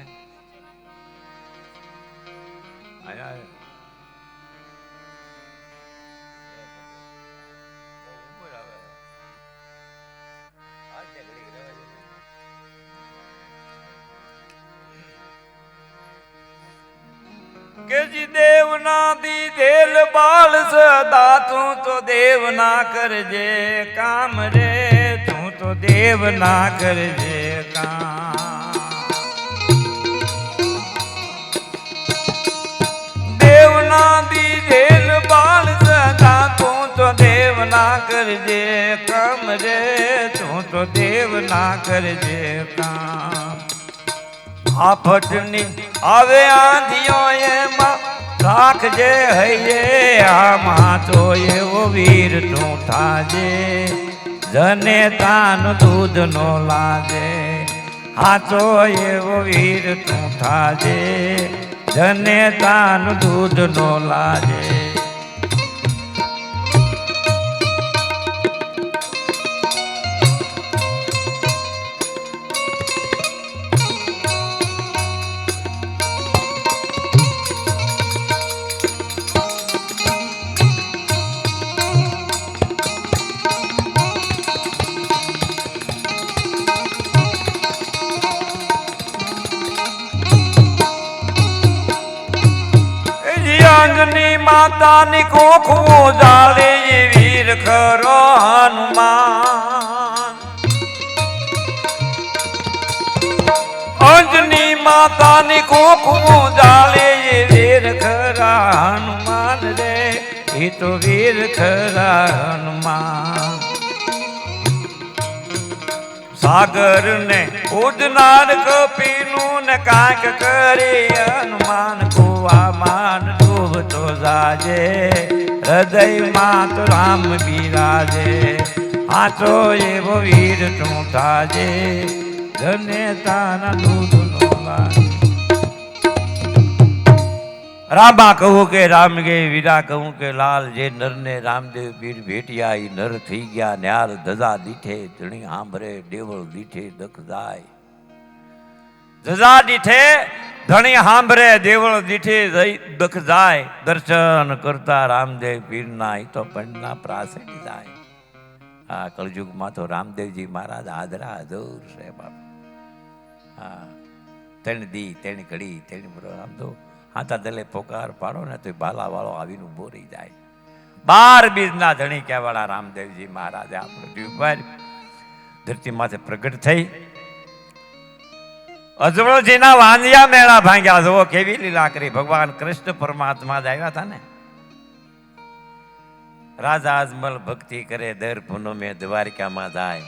કે જી દેવના દીધેલ બાળ સદા તું તો દેવ ના કરજે કામ રે, તું તો દેવ ના કરજે કામ. દેવના દીધેલ બાળ સદા તું તો દેવ ના કરજે કામ રે, તું તો દેવ ના કરજે કામ. આફતની આવે આંધિયો એમાં રાખજે હૈયે, આમાં તો એવો વીર તું થાજે, જનેતાનું દૂધ નો લાજે. હાચો એવો વીર તું થાજે, જનેતાનું દૂધ નો લાજે. અંજની માતાની કોખું જાળે વીર ખરો હનુમાન. અંજની માતાની કોખું જાળે વીર ખરા હનુમાન રે, એ તો વીર ખરા હનુમાન. સાગર ને ઉડનાર કપીનું ને કાંક કરી હનુમાન કુવામાં તો જાજે, હૃદયમાં તો રામ બિરાજે. હાચો એવો વીર તું થાજે, જનેતાના દૂધ નો લાજે. રામા કહું કે રામ ગે, વીરા કહું કે લાલ. જે નરને રામદેવ પીર ભેટિયા ઈ નર થઈ ગયા ન્યાર. ધજા દીઠે ધણી આંભરે, દેવળ દીઠે દખ જાય. ધજા દીઠે ધણી સાંભળે, દેવળ દીઠે દખ જાય. દર્શન કરતા રામદેવ પીરના ઈ તો પંડના પ્રાસે જાય. આ કળયુગમાં તો રામદેવજી મહારાજ આદરા અધૂર છે બાપ. હા, તેણ દી તેણ ઘડી તેણ આમ તો હાથા દલે પોકાર પાડો ને તો ભાલા વાળો આવીને ઉભો રહી જાય. 12 બીજના ધણી કહેવાળા રામદેવજી મહારાજે આ પૃથ્વી ઉપર ધરતી માથે પ્રગટ થઈ અજમલજીના વાંધિયા મેળા ભાંગ્યા. જુઓ કેવી લીલા કરી. ભગવાન કૃષ્ણ પરમાત્મા જ આવ્યા હતા ને. રાજા અજમલ ભક્તિ કરે દર પૂનમે દ્વારકામાં જાય.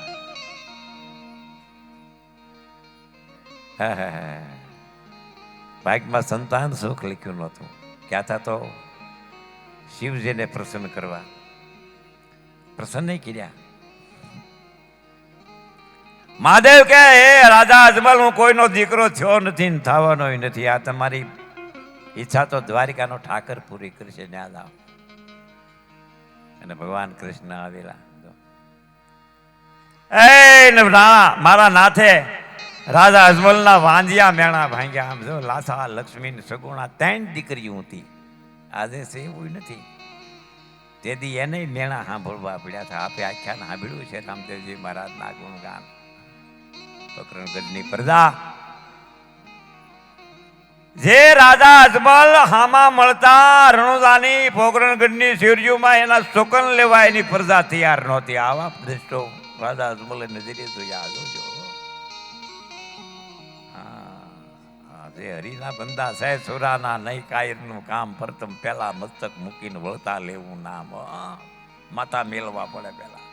ભાગમાં સંતાન સુખ લખ્યું નહોતું. ક્યાં તો શિવજીને પ્રસન્ન કરવા પ્રસન્ન નહીં કર્યા. મહાદેવ કે હે રાજા અજમલ, હું કોઈનો દીકરો થયો નથી ને થવાનો નથી. આ તમારી ઈચ્છા તો દ્વારિકાનો ઠાકર પૂરી કરશે. ન્યા જાઓ. અને ભગવાન કૃષ્ણ આવેલા. મારા નાથે રાજા અજમલના વાંધિયા મેણા ભાંગ્યા. આમ જો લાસા લક્ષ્મી સગુણા 3 દીકરીઓ હતી. આજે છે એવું નથી. તેથી એને મેણા સાંભળવા પડ્યા હતા. આપે આખ્યાન સાંભળ્યું છે રામદેવજી મહારાજના ગુણગાન. પોકરણગઢની પ્રજા જે રાજા અજમલ હામા મળતા રણુદાની પોકરણગઢની શેરીઓમાં એના શોકન લેવા એની પ્રજા તૈયાર નહોતી. આવા દ્રષ્ટો રાજા અજમલે નજરે જોયા. જોજો જે હરિના બંદા છે સુરાના નહીં કાયરનું કામ. પ્રથમ પેલા મસ્તક મૂકીને વળતા લેવું નામ. માતા મેળવા પડે પેલા.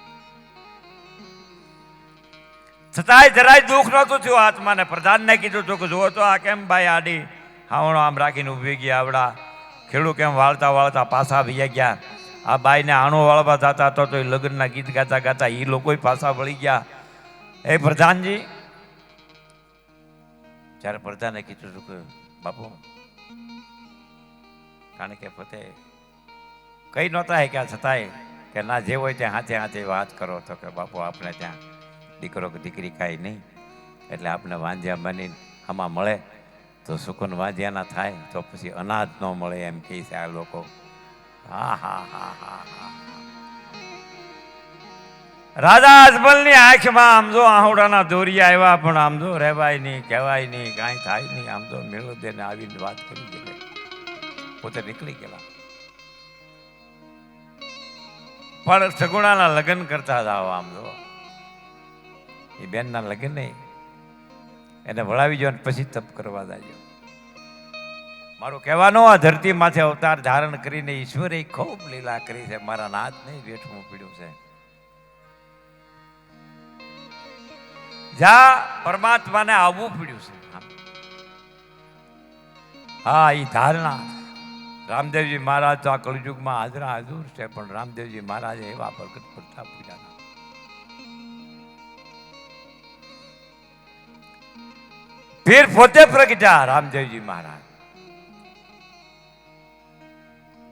છતાંય જરાય દુઃખ નહોતું થયું આત્માને. પ્રધાનને કીધું હતું કે જુઓ તો આ કેમ ભાઈ આડી હાવણો આમ રાખીને ઉભી ગયા. આવડા ખેડૂ કેમ વાળતા વાળતા પાછા વહી ગયા. આ બાઈને આણો વાળવા જતા તો એ લગ્નના ગીત ગાતા ગાતા એ લોકો પાછા વળી ગયા. એ પ્રધાનજી, જ્યારે પ્રધાને કીધું હતું કે બાપુ કારણ કે પોતે કઈ નહોતા હે કે છતાંય કે ના જે હોય ત્યાં હાથે હાથે વાત કરો. તો કે બાપુ આપણે ત્યાં દીકરો કે દીકરી કાંઈ નહીં, એટલે આપણે વાંધ્યા બનીને આમાં મળે તો સુકન વાંધ્યાના થાય તો પછી અનાજ ન મળે એમ કહે છે આ લોકો. હા હા હા હા હા. રાજા અજમલની આંખમાં આમ જો આહુડાના દોરિયા આવ્યા, પણ આમ જો રહેવાય નહીં, કહેવાય નહીં, કાંઈ થાય નહીં. આમ તો મેળો દેને આવીને વાત કરી ગયેલા, પોતે નીકળી ગયેલા. પણ સગુણાના લગ્ન કરતા જાઓ. આમ જો એ બેનના લગ્ન નહીં, એને વળાવી જો પછી તપ કરવા જાય. મારું કહેવાનું આ ધરતી માથે અવતાર ધારણ કરીને ઈશ્વરે ખૂબ લીલા કરી છે. મારા નાથ નહીં બેઠવું પડ્યું છે. જ્યાં પરમાત્માને આવવું પડ્યું છે. હા, એ ધારણા રામદેવજી મહારાજ તો આ કળયુગમાં હાજરા હાજર છે, પણ રામદેવજી મહારાજે એવા પ્રગટ પ્રતાપ પૂર્યા. ફિર પોતે પ્રગટ્યા રામદેવજી મહારાજ.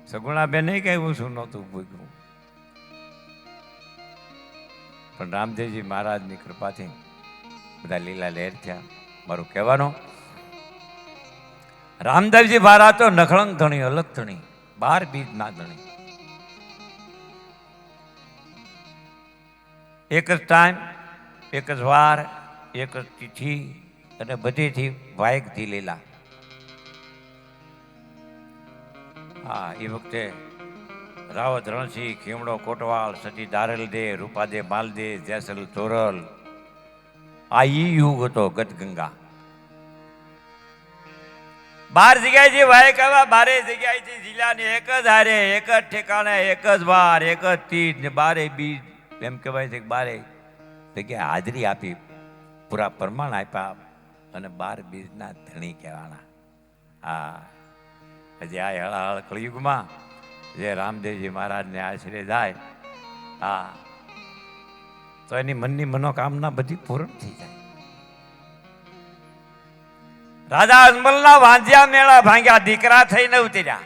સગુણાબેન નહીં કહેવું શું નહોતું ભૂગ્યું, પણ રામદેવજી મહારાજની કૃપાથી બધા લીલા લહેર થયા. મારું કહેવાનું રામદેવજી મહારાજ તો નખળંગ ધણી, અલગ ધણી, 12 બીજ ના ધણી. એક જ ટાઈમ, એક જ વાર, એક જ તિથિ અને બધીથી વાયકથી લીલા. હા, એ વખતે રાવત રણસિંહ, ખીમડો કોટવાલ, સતી દારેલ દે, રૂપાદે માલદે, જેસલ તોરલ, આ ઈ યુગ હતો. ગતગંગા 12 જગ્યાએથી વાયક આવ્યા. 12 જગ્યાએથી જિલ્લાની એક જ હારે, એક જ ઠેકાણે, એક જ વાર, એક જ તીજ ને 12 બીજ. એમ કહેવાય છે કે 12 જગ્યાએ હાજરી આપી, પૂરા પ્રમાણ આપ્યા અને 12 બીજના ધણી કહેવાના. હા, હજી આ હળહળ કળયુગમાં જે રામદેવજી મહારાજને આશરે જાય, હા, તો એની મનની મનોકામના બધી પૂર્ણ થઈ જાય. રાજા અજમલના વાંધિયા મેળા ભાંગ્યા, દીકરા થઈને ઉતર્યા.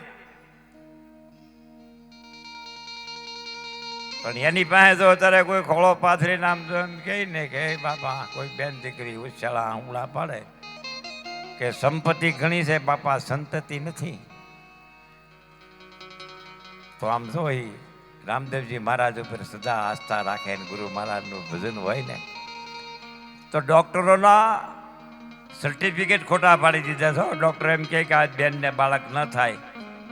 પણ એની પાસે જો અત્યારે કોઈ ખોળો પાથરી નામ તો એમ કહે ને કે બાપા કોઈ બેન દીકરી ઉછાળા આંગળા પાડે કે સંપત્તિ ઘણી છે બાપા, સંતતિ નથી. તો આમ જો એ રામદેવજી મહારાજ ઉપર સદા આસ્થા રાખે ને ગુરુ મહારાજનું ભજન હોય ને તો ડોક્ટરોના સર્ટિફિકેટ ખોટા પાડી દીધા છો. ડોક્ટર એમ કહે કે આ બેનને બાળક ન થાય,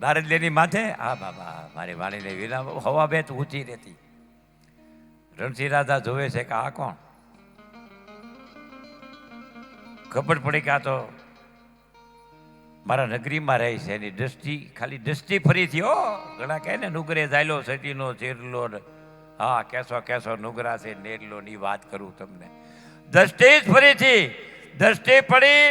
દારજલેની માથે હા બાબા મારી વાણીને વિના હવા બેત ઊંચી રહેતી. રણસિંહ રાજા જોવે છે કે આ કોણ? ખબર પડી કે આ તો મારા નગરીમાં રહે છે. એની દ્રષ્ટિ ખાલી દ્રષ્ટિ ફરી થી. ઘણા કહે ને નુગરે જાયલો સતીનો ચેરલો. હા કેસો કેસો નુગરા છે નેરલો ની વાત કરું તમને. દ્રષ્ટિ જ ફરીથી દ્રષ્ટિ પડી.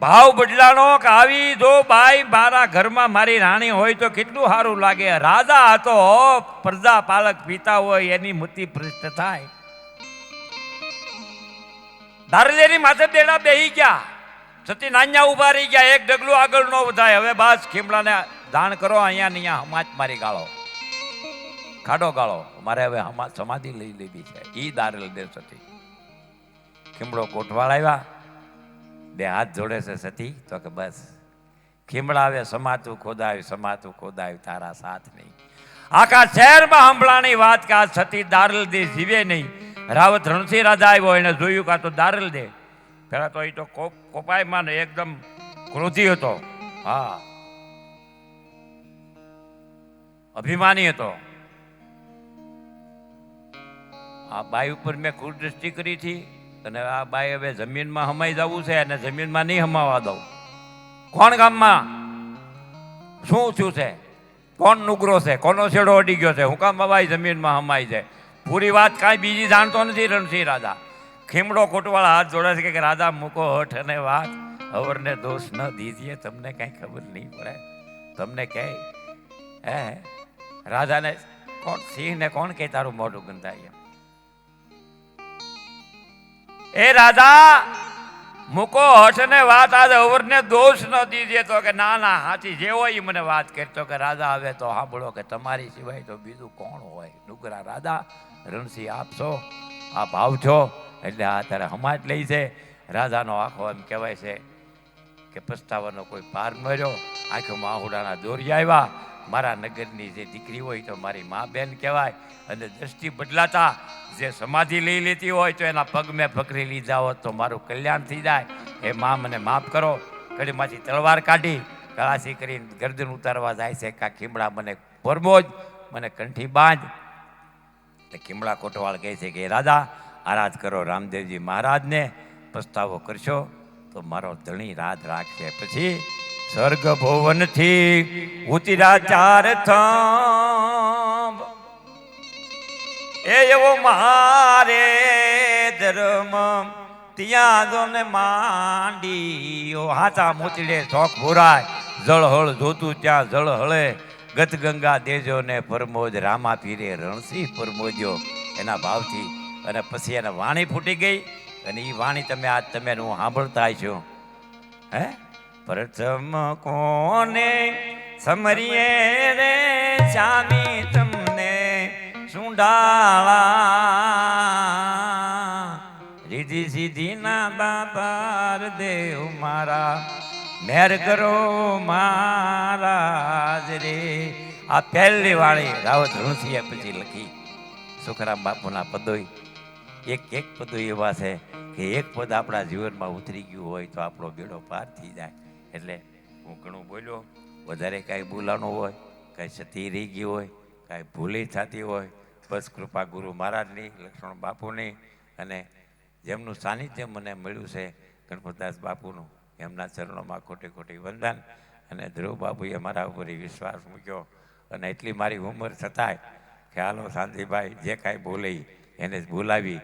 ભાવ બદલાનો કે આવી જો બાઈ મારા ઘરમાં મારી રાણી હોય તો કેટલું સારું લાગે. રાજા હતો પ્રજા પાલક પિતા હોય એની મતિ ભ્રષ્ટ થાય. દારલેની માથે બેડા બેહી ગયા. સતી નાન્યા ઉભા રહી ગયા. એક ડગલું આગળ ન વધાય. હવે બાસ ખીમડાને દાણ કરો. અહીંયા ને અહીંયા હમાચ મારી ગાળો ખાડો ગાળો. મારે હવે સમાધિ લઈ લીધી છે. ઈ દારલ દે સતી. ખીમડો કોટવાળ આવ્યા. બે હાથ જોડે છે સતી. તો કે બસ ખીમડા આવે સમાતું ખોદાયું સમાતું ખોદાયું તારા સાથ નહીં. આખા શહેરમાં હંભળાની વાત કે આ સતી દારલ દે જીવે નહીં. રાવત રણસિંહ રાજા આવ્યો. એને જોયું કે તો દારલ દે. પેલા તો એ તો કોપાયમાં ને એકદમ ક્રોધી હતો. હા અભિમાની હતો. આ બાઈ ઉપર મેં ખૂબ દ્રષ્ટિ કરી હતી અને આ બાઈ હવે જમીનમાં હમાઈ જવું છે અને જમીનમાં નહીં હમાવા દઉં. કોણ ગામમાં શું થયું છે? કોણ નુગરો છે? કોનો છેડો અડી ગયો છે? હું કામ બાબાઈ જમીનમાં હમાઈ જાય? પૂરી વાત કાંઈ બીજી જાણતો નથી રણસિંહ રાજા. ખીમડો કોટવાળા હાથ જોડે છે કે રાજા મૂકો હઠ અને વાત. હવરને દોષ ન દીજીએ. તમને કઈ ખબર નહીં પડે. તમને કહે હે રાજાને કોણ સિંહ ને કોણ કે તારું મોઢું ગંધાય? એ રાજા મૂકો હઠ ને વાત. આજે હવરને દોષ ન દીજીએ. તો કે ના ના હાથી જે હોય મને વાત કરતો કે રાજા હવે તો સાંભળો કે તમારી સિવાય તો બીજું કોણ હોય? નુગરા રાજા રણસિંહ આપશો આ ભાવ છો એટલે આ તારે હમાટ લઈ છે. રાજાનો આખો એમ કહેવાય છે કે પસ્તાવાનો કોઈ પાર મર્યો. આખો માહુડાના દોરિયા આવ્યા. મારા નગરની જે દીકરી હોય તો મારી મા બેન કહેવાય. અને દ્રષ્ટિ બદલાતા જે સમાધિ લઈ લેતી હોય તો એના પગ મેં પકડી લીધા હોત તો મારું કલ્યાણ થઈ જાય. એ મા મને માફ કરો. કડીમાંથી તલવાર કાઢી કળાસી કરીને ગરદન ઉતારવા જાય છે. કા ખીમડા મને પરમોજ મને કંઠી બાંધ. ખીમડા કોટવાળ કહે છે કે રાજા આરાધ કરો રામદેવજી મહારાજને. પસ્તાવો કરશો તો મારો ધણી રાજ રાખશે. પછી સ્વર્ગ ભુવનથી ઉતર્યા ચાર થંભ. એ એવો મારે ધર્મ ત્યાં જો ને માંડીઓ. હાથા મૂતડે શોખ ભૂરાય. જળહળ જોતું ત્યાં જળ હળે. ગત ગંગા દેજો ને પરમોજ. રામા પીરે રણસિંહ પરમોજ્યો એના ભાવથી. અને પછી એને વાણી ફૂટી ગઈ. અને એ વાણી તમે આજ તમે હું સાંભળતા છો. હે પ્રથમ કોને સમરીએ રે શ્યામી તમને સુંડાળા. રીધી સીધી ના બાપાર દેવ મારા. મેર કરો મહારાજ રે. આ પહેલી વાળી રાવત ઋષિએ પછી લખી. સુખરામ બાપુના પદોય એક એક પદો એવા છે કે એક પદ આપણા જીવનમાં ઉતરી ગયું હોય તો આપણો બેડો પાર થઈ જાય. એટલે હું ઘણું બોલ્યો. વધારે કાંઈ બોલાણું હોય, કાંઈ સતી રહી ગઈ હોય, કાંઈ ભૂલી થતી હોય, બસ કૃપા ગુરુ મહારાજની, લક્ષ્મણ બાપુની અને જેમનું સાનિધ્ય મને મળ્યું છે ગણપતદાસ બાપુનું, એમના ચરણોમાં ખોટી ખોટી વંદન. અને ધ્રુવ બાપુએ મારા ઉપર વિશ્વાસ મૂક્યો. અને એટલી મારી ઉંમર છતાંય કે હાલો શાંતિભાઈ જે કાંઈ બોલે એને જ બોલાવી.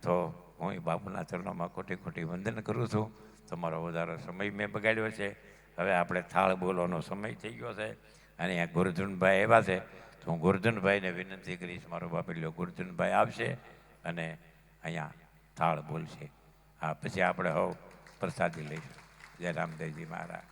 તો હું એ બાપુના ચરણોમાં ખોટી ખોટી વંદન કરું છું. તમારો વધારે સમય મેં બગાડ્યો છે. હવે આપણે થાળ બોલવાનો સમય થઈ ગયો છે. અને અહીંયા ગોરધનભાઈ એવા છે તો હું ગોરધનભાઈને વિનંતી કરીશ. મારો બાપેલો ગોરધનભાઈ આવશે અને અહીંયા થાળ બોલશે. હા પછી આપણે હવ પ્રસાદી લઈશું. જય રામદેવજી મહારાજ.